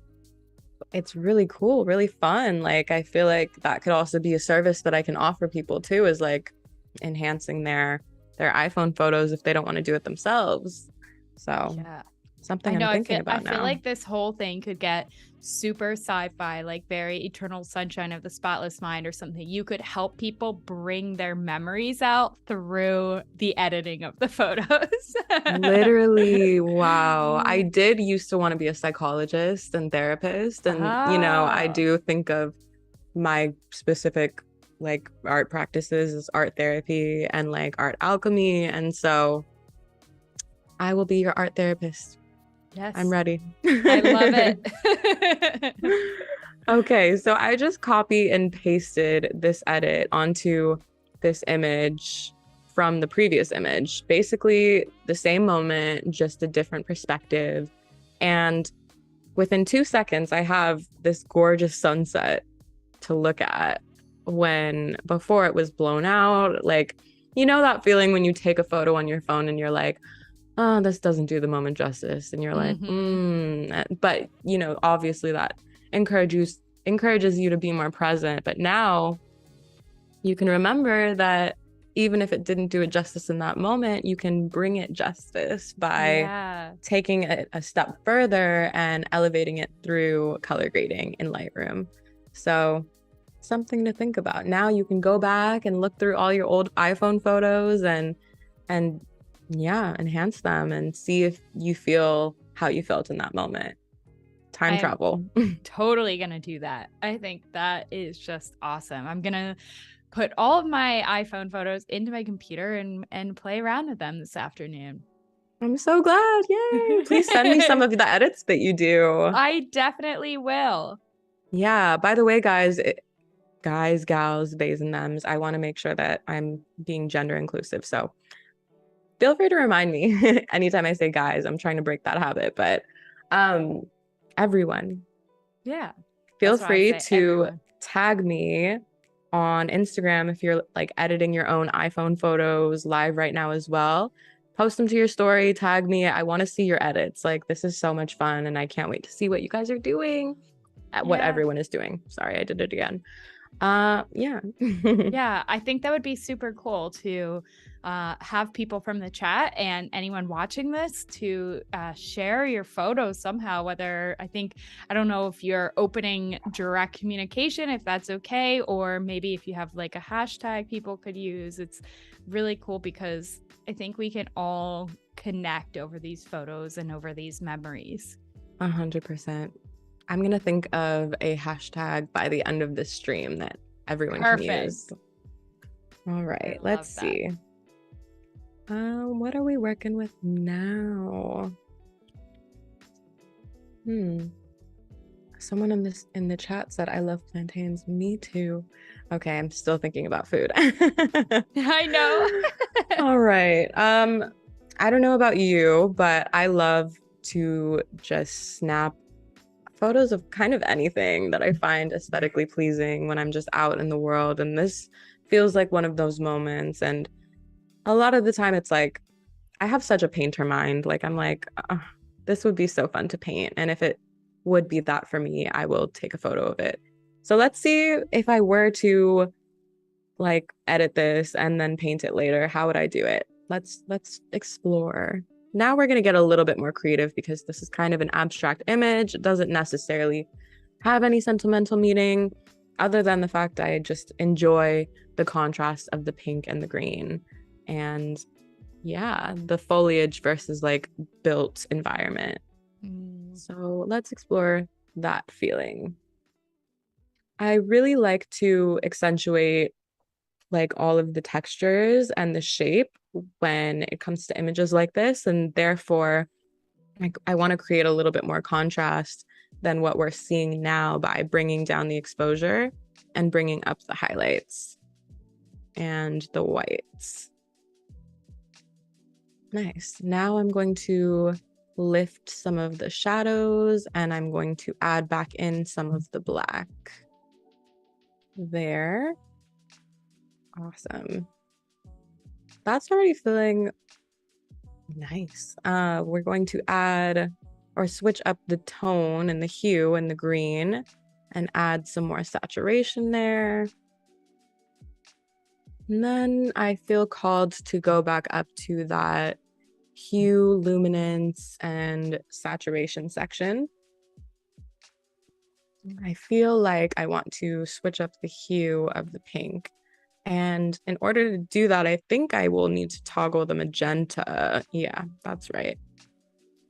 it's really cool, really fun. Like, I feel like that could also be a service that I can offer people too, is like enhancing their iPhone photos if they don't want to do it themselves. So Yeah. something I know. I'm thinking I about feel now. like this whole thing could get super sci-fi, like very Eternal Sunshine of the Spotless Mind or something. You could help people bring their memories out through the editing of the photos. Literally, wow. I did used to want to be a psychologist and therapist. And, I Oh. do think of my specific like art practices as art therapy and like art alchemy. And so I will be your art therapist. Yes. I'm ready. I love it. Okay, so I just copy and pasted this edit onto this image from the previous image. Basically the same moment, just a different perspective. And within 2 seconds, I have this gorgeous sunset to look at when before it was blown out. Like, that feeling when you take a photo on your phone and you're like, oh, this doesn't do the moment justice. And you're like, but obviously that encourages you to be more present. But now you can remember that even if it didn't do it justice in that moment, you can bring it justice by taking it a step further and elevating it through color grading in Lightroom. So something to think about. Now you can go back and look through all your old iPhone photos and enhance them and see if you feel how you felt in that moment. Time travel. Totally gonna do that. I think that is just awesome. I'm gonna put all of my iPhone photos into my computer and play around with them this afternoon. I'm so glad. Yay. Please send me some of the edits that you do. I definitely will. Yeah. By the way, guys, gals, theys, and thems, I want to make sure that I'm being gender inclusive. So feel free to remind me anytime I say guys. I'm trying to break that habit. But everyone. Yeah. Feel free to tag me on Instagram if you're like editing your own iPhone photos live right now as well. Post them to your story, tag me. I want to see your edits. Like, this is so much fun and I can't wait to see what you guys are doing. What everyone is doing. Sorry, I did it again. Yeah. Yeah, I think that would be super cool to have people from the chat and anyone watching this to share your photos somehow. Whether I don't know if you're opening direct communication, if that's okay, or maybe if you have like a hashtag people could use. It's really cool because I think we can all connect over these photos and over these memories. 100%. I'm going to think of a hashtag by the end of this stream that everyone can use. All right, let's see. What are we working with now? Someone in the chat said, I love plantains. Me too. Okay, I'm still thinking about food. I know. All right. I don't know about you, but I love to just snap photos of kind of anything that I find aesthetically pleasing when I'm just out in the world. And this feels like one of those moments. And a lot of the time it's like, I have such a painter mind. Like, I'm like, this would be so fun to paint. And if it would be that for me, I will take a photo of it. So let's see if I were to like edit this and then paint it later, how would I do it? Let's explore. Now we're going to get a little bit more creative because this is kind of an abstract image. It doesn't necessarily have any sentimental meaning other than the fact I just enjoy the contrast of the pink and the green and yeah, the foliage versus like built environment. So let's explore that feeling. I really like to accentuate like all of the textures and the shape when it comes to images like this. And therefore, I want to create a little bit more contrast than what we're seeing now by bringing down the exposure and bringing up the highlights and the whites. Nice. Now I'm going to lift some of the shadows and I'm going to add back in some of the black. There. Awesome. That's already feeling nice. We're going to add or switch up the tone and the hue and the green and add some more saturation there. And then I feel called to go back up to that hue, luminance, and saturation section. I feel like I want to switch up the hue of the pink. And in order to do that, I think I will need to toggle the magenta. Yeah, that's right.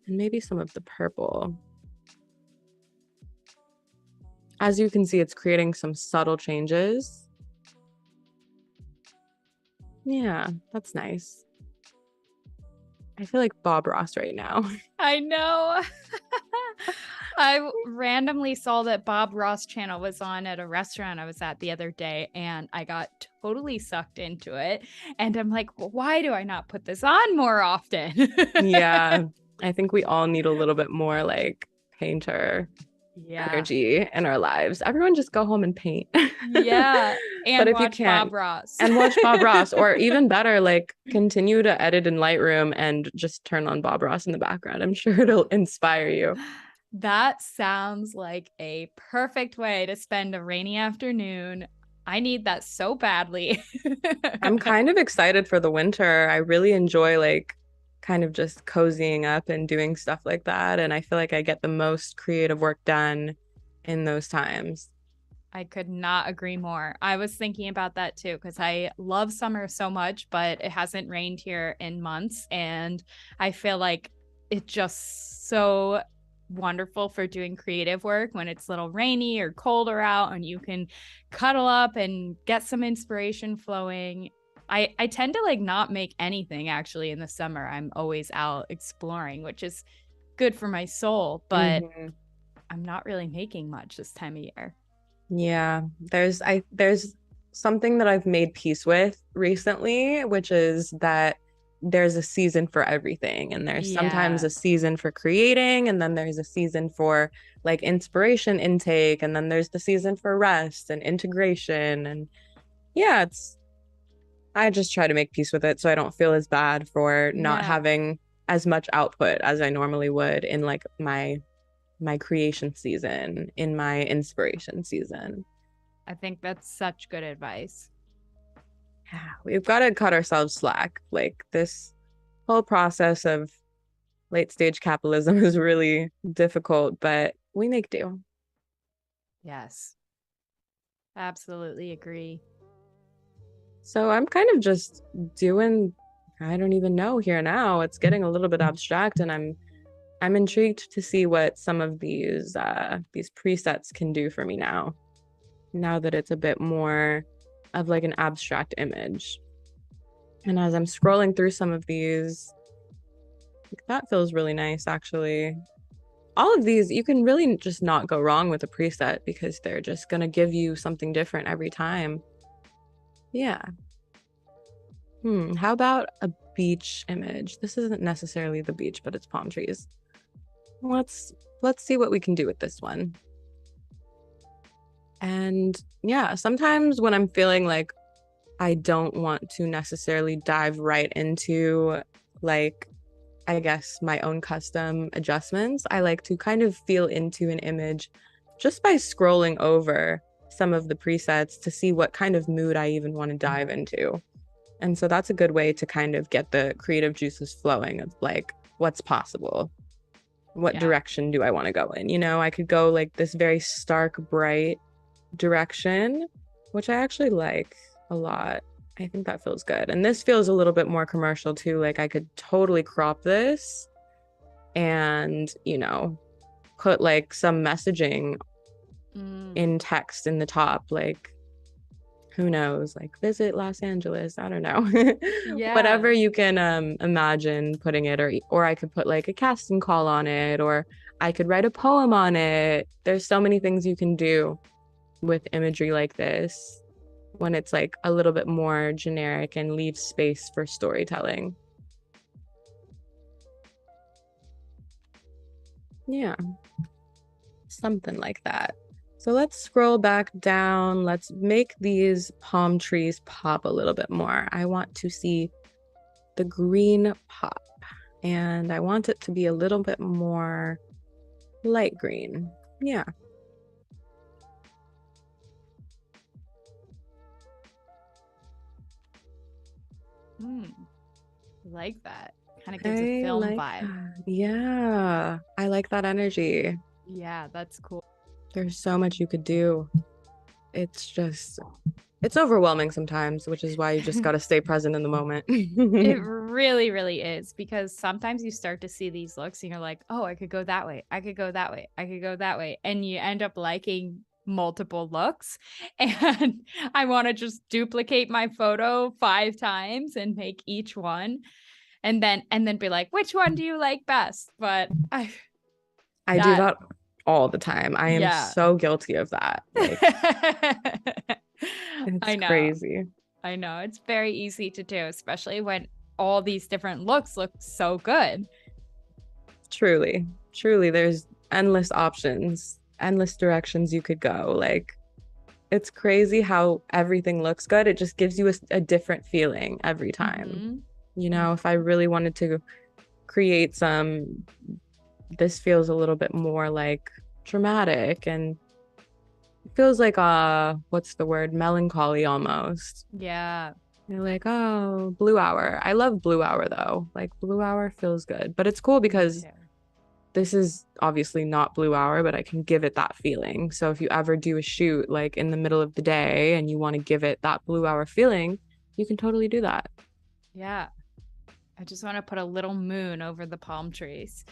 And maybe some of the purple. As you can see, it's creating some subtle changes. Yeah, that's nice. I feel like Bob Ross right now. I know. I randomly saw that Bob Ross channel was on at a restaurant I was at the other day, and I got totally sucked into it. And I'm like, well, why do I not put this on more often? Yeah, I think we all need a little bit more like painter energy in our lives. Everyone just go home and paint. Yeah. And but if watch you can't, Bob Ross. and watch Bob Ross, or even better, like continue to edit in Lightroom and just turn on Bob Ross in the background. I'm sure it'll inspire you. That sounds like a perfect way to spend a rainy afternoon. I need that so badly. I'm kind of excited for the winter. I really enjoy like kind of just cozying up and doing stuff like that. And I feel like I get the most creative work done in those times. I could not agree more. I was thinking about that too, because I love summer so much, but it hasn't rained here in months. And I feel like it's just so wonderful for doing creative work when it's a little rainy or colder out and you can cuddle up and get some inspiration flowing. I tend to like not make anything actually in the summer. I'm always out exploring, which is good for my soul, but I'm not really making much this time of year. Yeah, there's something that I've made peace with recently, which is that there's a season for everything. And there's sometimes a season for creating, and then there's a season for like inspiration intake, and then there's the season for rest and integration. And yeah, I just try to make peace with it so I don't feel as bad for not having as much output as I normally would in like my creation season, in my inspiration season. I think that's such good advice. Yeah, we've got to cut ourselves slack. Like this whole process of late stage capitalism is really difficult, but we make do. Yes. Absolutely agree. So I'm kind of just doing, I don't even know here now. It's getting a little bit abstract and I'm intrigued to see what some of these presets can do for me now that it's a bit more of like an abstract image. And as I'm scrolling through some of these, that feels really nice, actually. All of these, you can really just not go wrong with a preset because they're just going to give you something different every time. Yeah. How about a beach image? This isn't necessarily the beach, but it's palm trees. Let's see what we can do with this one. And yeah, sometimes when I'm feeling like I don't want to necessarily dive right into like, I guess, my own custom adjustments, I like to kind of feel into an image just by scrolling over some of the presets to see what kind of mood I even want to dive into. And so that's a good way to kind of get the creative juices flowing of like what's possible. What direction do I want to go in? You know, I could go like this very stark, bright direction, which I actually like a lot. I think that feels good. And this feels a little bit more commercial too. Like I could totally crop this and, you know, put like some messaging in text in the top, like who knows, like visit Los Angeles, I don't know. Whatever you can imagine putting it, or I could put like a casting call on it, or I could write a poem on it. There's so many things you can do with imagery like this when it's like a little bit more generic and leaves space for storytelling. Yeah, something like that. So let's scroll back down. Let's make these palm trees pop a little bit more. I want to see the green pop, and I want it to be a little bit more light green. Yeah. Like that. Kind of gives a film vibe. That. Yeah, I like that energy. Yeah, that's cool. There's so much you could do. It's overwhelming sometimes, which is why you just got to stay present in the moment. It really, really is, because sometimes you start to see these looks and you're like, oh, I could go that way. I could go that way. I could go that way. And you end up liking multiple looks. And I want to just duplicate my photo 5 times and make each one. And then be like, which one do you like best? But I do that all the time. I am so guilty of that. Like, it's crazy. I know. It's very easy to do, especially when all these different looks look so good. Truly, truly, there's endless options, endless directions you could go. Like, it's crazy how everything looks good. It just gives you a different feeling every time. You know, if I really wanted to create this feels a little bit more like dramatic, and it feels like what's the word, melancholy almost. Yeah. You're like, oh, blue hour. I love blue hour though. Like blue hour feels good, but it's cool because this is obviously not blue hour, but I can give it that feeling. So if you ever do a shoot like in the middle of the day and you want to give it that blue hour feeling, you can totally do that. Yeah. I just want to put a little moon over the palm trees.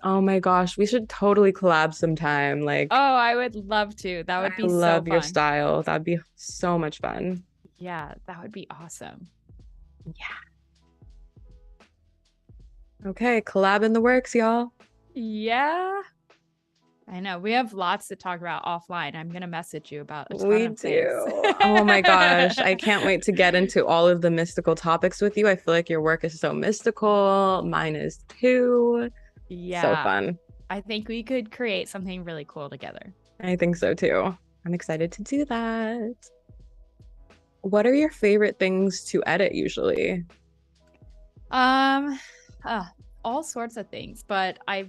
Oh my gosh, we should totally collab sometime. Like, oh, I would love to. That would be so fun. I love your style. That'd be so much fun. Yeah, that would be awesome. Yeah. Okay, collab in the works, y'all. Yeah. I know. We have lots to talk about offline. I'm going to message you about a ton of things. Oh my gosh. I can't wait to get into all of the mystical topics with you. I feel like your work is so mystical. Mine is too. Yeah. So fun. I think we could create something really cool together. I think so too. I'm excited to do that. What are your favorite things to edit usually? All sorts of things, but I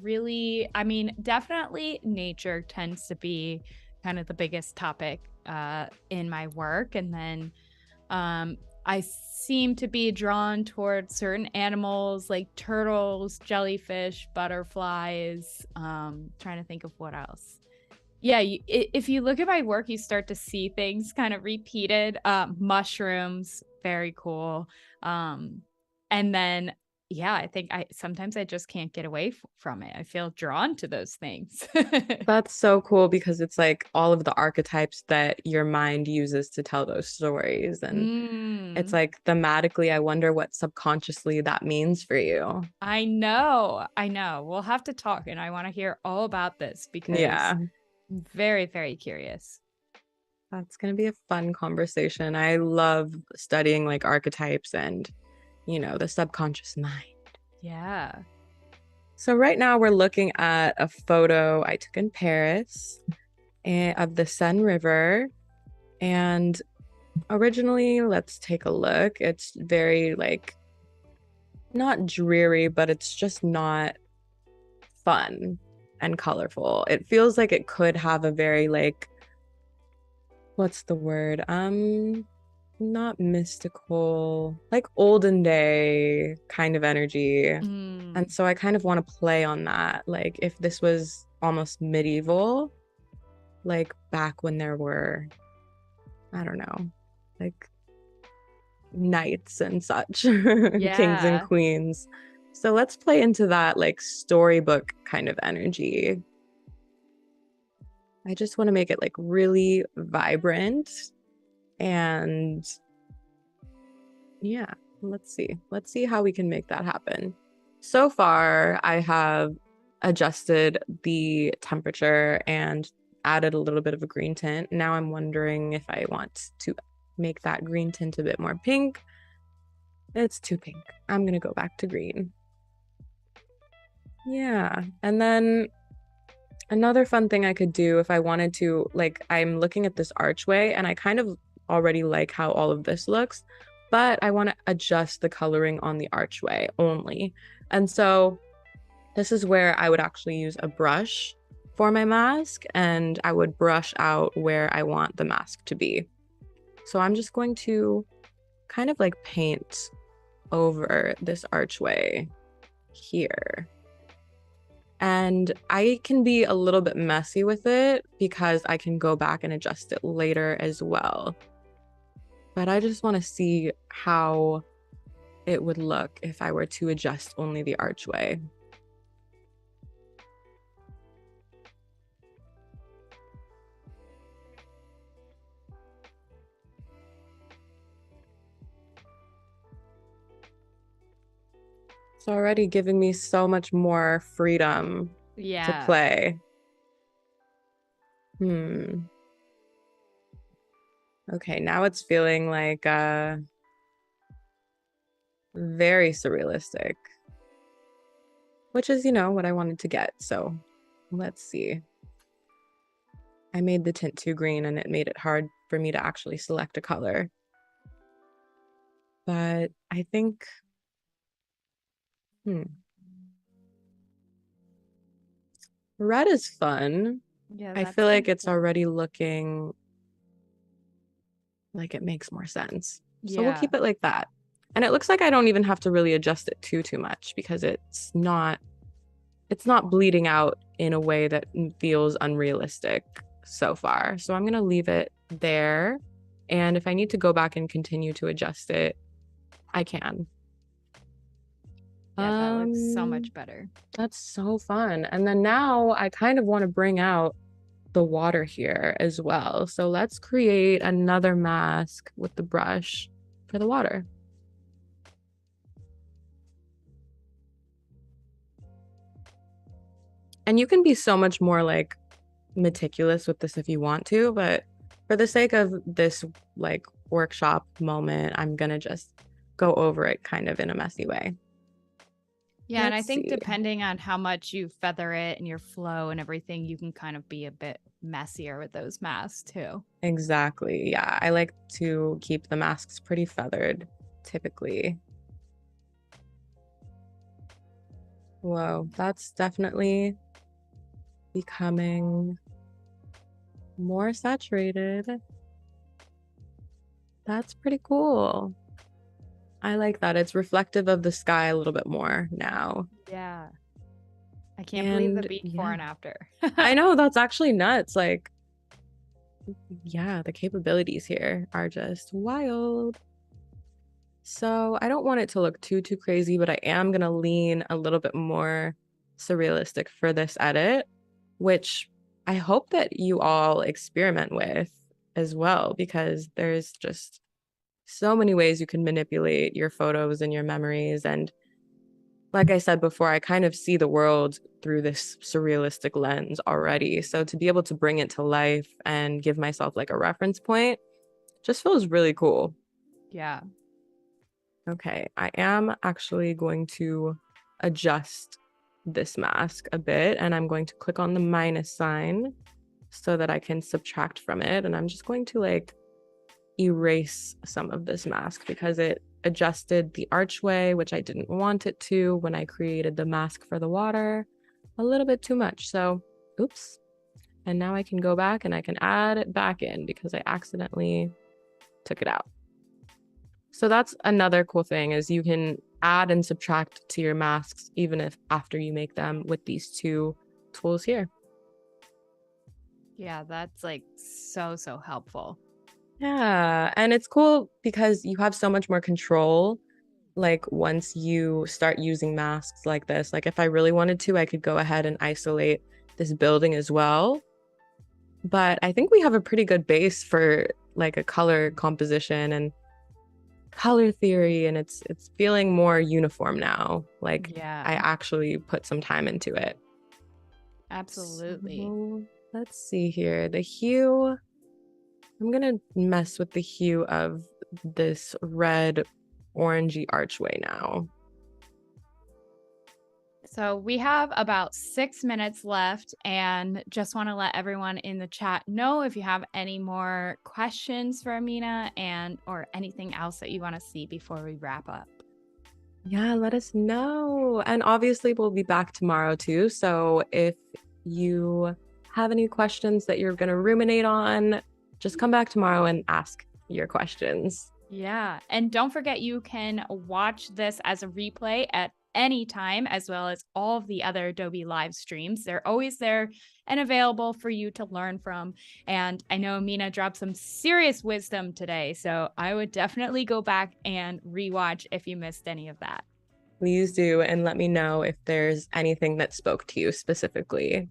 mean, definitely nature tends to be kind of the biggest topic in my work. And then I seem to be drawn towards certain animals like turtles, jellyfish, butterflies. Trying to think of what else. Yeah, if you look at my work, you start to see things kind of repeated. Mushrooms, very cool. And then yeah, I think sometimes I just can't get away from it. I feel drawn to those things. That's so cool because it's like all of the archetypes that your mind uses to tell those stories. And it's like thematically, I wonder what subconsciously that means for you. I know. We'll have to talk, and I want to hear all about this because I'm very, very curious. That's going to be a fun conversation. I love studying like archetypes and the subconscious mind. Yeah. So right now we're looking at a photo I took in Paris of the Seine River. And originally, let's take a look. It's very like, not dreary, but it's just not fun and colorful. It feels like it could have a very like what's the word? Not mystical, like olden day kind of energy. And so I kind of want to play on that. Like if this was almost medieval, like back when there were, I don't know, like knights and such, kings and Yeah. queens. So let's play into that like storybook kind of energy. I just want to make it like really vibrant and yeah, let's see. Let's see how we can make that happen. So far, I have adjusted the temperature and added a little bit of a green tint. Now I'm wondering if I want to make that green tint a bit more pink. It's too pink. I'm gonna go back to green. Yeah, and then another fun thing I could do if I wanted to, like, I'm looking at this archway and I kind of already like how all of this looks, but I want to adjust the coloring on the archway only. And so this is where I would actually use a brush for my mask and I would brush out where I want the mask to be. So I'm just going to kind of like paint over this archway here. And I can be a little bit messy with it because I can go back and adjust it later as well. But I just want to see how it would look if I were to adjust only the archway. It's already giving me so much more freedom to play. Okay, now it's feeling like very surrealistic, which is, you know, what I wanted to get. So let's see. I made the tint too green and it made it hard for me to actually select a color. But I think, red is fun. Yeah, I that's feel kind like of it's cool. already looking like it makes more sense. So we'll Yeah. keep it like that. And it looks like I don't even have to really adjust it too much because it's not bleeding out in a way that feels unrealistic so far. So I'm going to leave it there. And if I need to go back and continue to adjust it, I can. Yeah, that looks so much better. That's so fun. And then now I kind of want to bring out the water here as well. So let's create another mask with the brush for the water. And you can be so much more like meticulous with this if you want to, but for the sake of this like workshop moment, I'm gonna just go over it kind of in a messy way. Yeah, and I think depending on how much you feather it and your flow and everything, you can kind of be a bit messier with those masks too. Exactly. Yeah, I like to keep the masks pretty feathered typically. Whoa, that's definitely becoming more saturated. That's pretty cool. I like that. It's reflective of the sky a little bit more now. Yeah. I can't believe the before and after. I know, that's actually nuts. Like, yeah, the capabilities here are just wild. So I don't want it to look too crazy, but I am going to lean a little bit more surrealistic for this edit, which I hope that you all experiment with as well, because there's just so many ways you can manipulate your photos and your memories. And like I said before, I kind of see the world through this surrealistic lens already. So to be able to bring it to life and give myself like a reference point just feels really cool. Yeah. Okay, I am actually going to adjust this mask a bit, and I'm going to click on the minus sign so that I can subtract from it. And I'm just going to like erase some of this mask because it adjusted the archway, which I didn't want it to when I created the mask for the water, a little bit too much. So, oops. And now I can go back and I can add it back in because I accidentally took it out. So that's another cool thing is you can add and subtract to your masks even if after you make them with these two tools here. Yeah, that's like so helpful. Yeah, and it's cool because you have so much more control. Like once you start using masks like this, like if I really wanted to, I could go ahead and isolate this building as well. But I think we have a pretty good base for like a color composition and color theory, and it's feeling more uniform now. Like I Yeah, actually put some time into it. absolutely. So let's see here. The hue, I'm gonna mess with the hue of this red orangey archway now. So we have about 6 minutes left, and just want to let everyone in the chat know if you have any more questions for Amina and or anything else that you want to see before we wrap up. Yeah, let us know. And obviously, we'll be back tomorrow too. So if you have any questions that you're going to ruminate on, just come back tomorrow and ask your questions. Yeah. And don't forget, you can watch this as a replay at any time, as well as all of the other Adobe live streams. They're always there and available for you to learn from. And I know Amina dropped some serious wisdom today. So I would definitely go back and rewatch if you missed any of that. Please do. And let me know if there's anything that spoke to you specifically.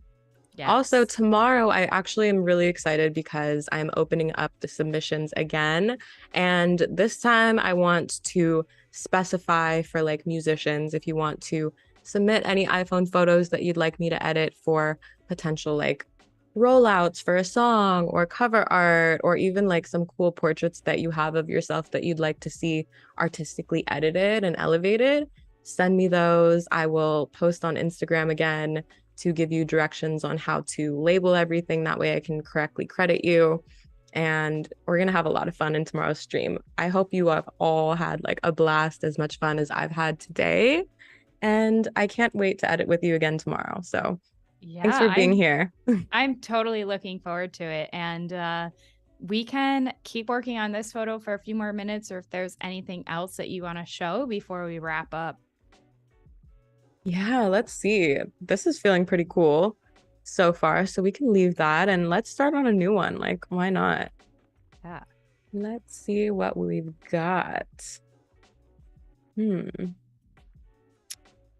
Also, Yes. tomorrow, I actually am really excited because I'm opening up the submissions again. And this time, I want to specify for like musicians if you want to submit any iPhone photos that you'd like me to edit for potential like rollouts for a song or cover art, or even like some cool portraits that you have of yourself that you'd like to see artistically edited and elevated. Send me those. I will post on Instagram again to give you directions on how to label everything. That way I can correctly credit you. And we're going to have a lot of fun in tomorrow's stream. I hope you have all had like a blast, as much fun as I've had today. And I can't wait to edit with you again tomorrow. So thanks Yeah, for being here. I'm totally looking forward to it. And we can keep working on this photo for a few more minutes, or if there's anything else that you want to show before we wrap up. Yeah, let's see. This is feeling pretty cool so far. So we can leave that and let's start on a new one. Like, why not? Yeah. Let's see what we've got. Hmm.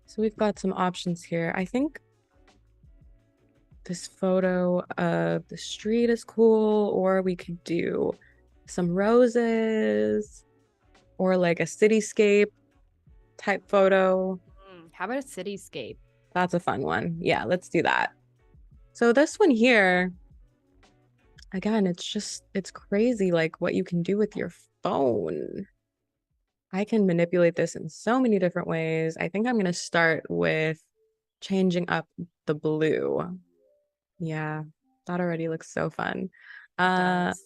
So we've got some options here. I think this photo of the street is cool, or we could do some roses or like a cityscape type photo. How about a cityscape? That's a fun one. Yeah, let's do that. So this one here, again, it's crazy like what you can do with your phone. I can manipulate this in so many different ways. I think I'm going to start with changing up the blue. Yeah, that already looks so fun. It Uh, does.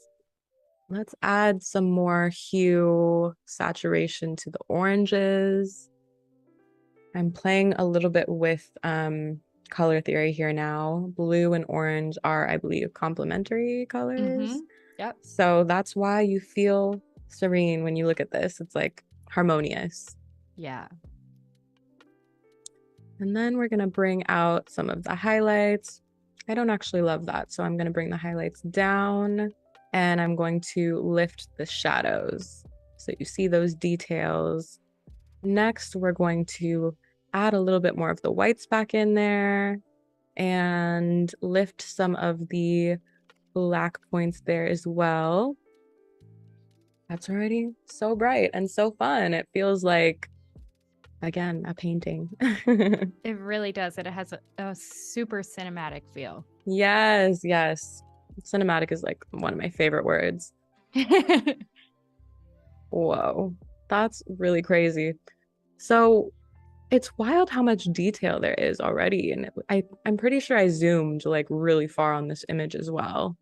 let's add some more hue saturation to the oranges. I'm playing a little bit with color theory here now. Blue and orange are, I believe, complementary colors. Yep. So that's why you feel serene when you look at this. It's like harmonious. Yeah. And then we're going to bring out some of the highlights. I don't actually love that, so I'm going to bring the highlights down and I'm going to lift the shadows so you see those details. Next, we're going to add a little bit more of the whites back in there and lift some of the black points there as well. That's already so bright and so fun. It feels like, again, a painting. It really does. It has a super cinematic feel. Yes, yes. Cinematic is like one of my favorite words. Whoa, that's really crazy. So it's wild how much detail there is already. And I'm pretty sure I zoomed like really far on this image as well.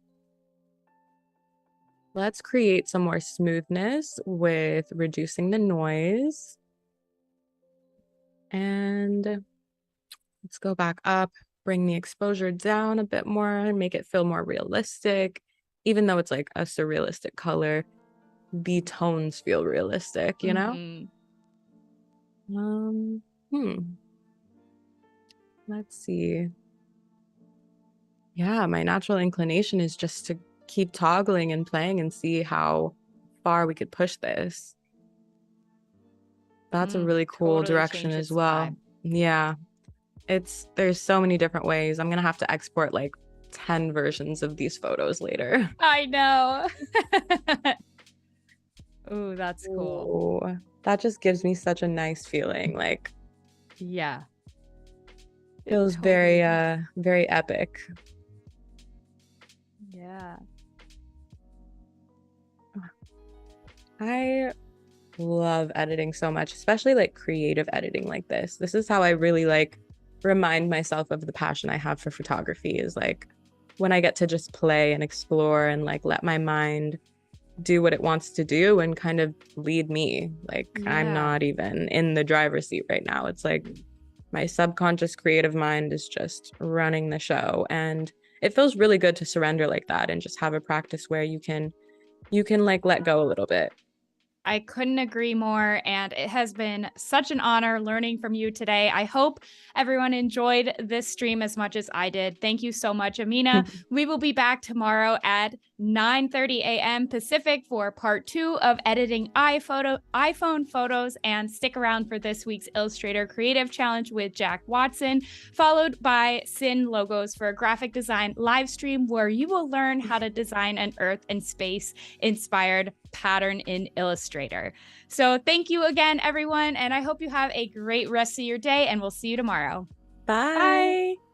Let's create some more smoothness with reducing the noise. And let's go back up bring the exposure down a bit more and make it feel more realistic. Even though it's like a surrealistic color, the tones feel realistic, you know? Mhm. Um, hmm. Let's see. Yeah, my natural inclination is just to keep toggling and playing and see how far we could push this. That's a really cool Totally direction changes as the well. vibe. Yeah, there's so many different ways. I'm gonna have to export like 10 versions of these photos later. I know. Ooh, that's cool. Ooh, that just gives me such a nice feeling. Like Yeah. It feels totally very does. very epic. Yeah. I love editing so much, especially like creative editing like this. This is how I really like remind myself of the passion I have for photography is like when I get to just play and explore and like let my mind do what it wants to do and kind of lead me. Like I'm Yeah. not even in the driver's seat right now. It's like my subconscious creative mind is just running the show, and it feels really good to surrender like that and just have a practice where you can like let go a little bit. I couldn't agree more. And it has been such an honor learning from you today. I hope everyone enjoyed this stream as much as I did. Thank you so much, Amina. We will be back tomorrow at 9:30 a.m. Pacific for part 2 of editing iPhone photos. And stick around for this week's Illustrator Creative Challenge with Jack Watson, followed by Sin Logos for a graphic design live stream where you will learn how to design an Earth and space inspired pattern in Illustrator. So thank you again, everyone, and I hope you have a great rest of your day, and we'll see you tomorrow. Bye. Bye.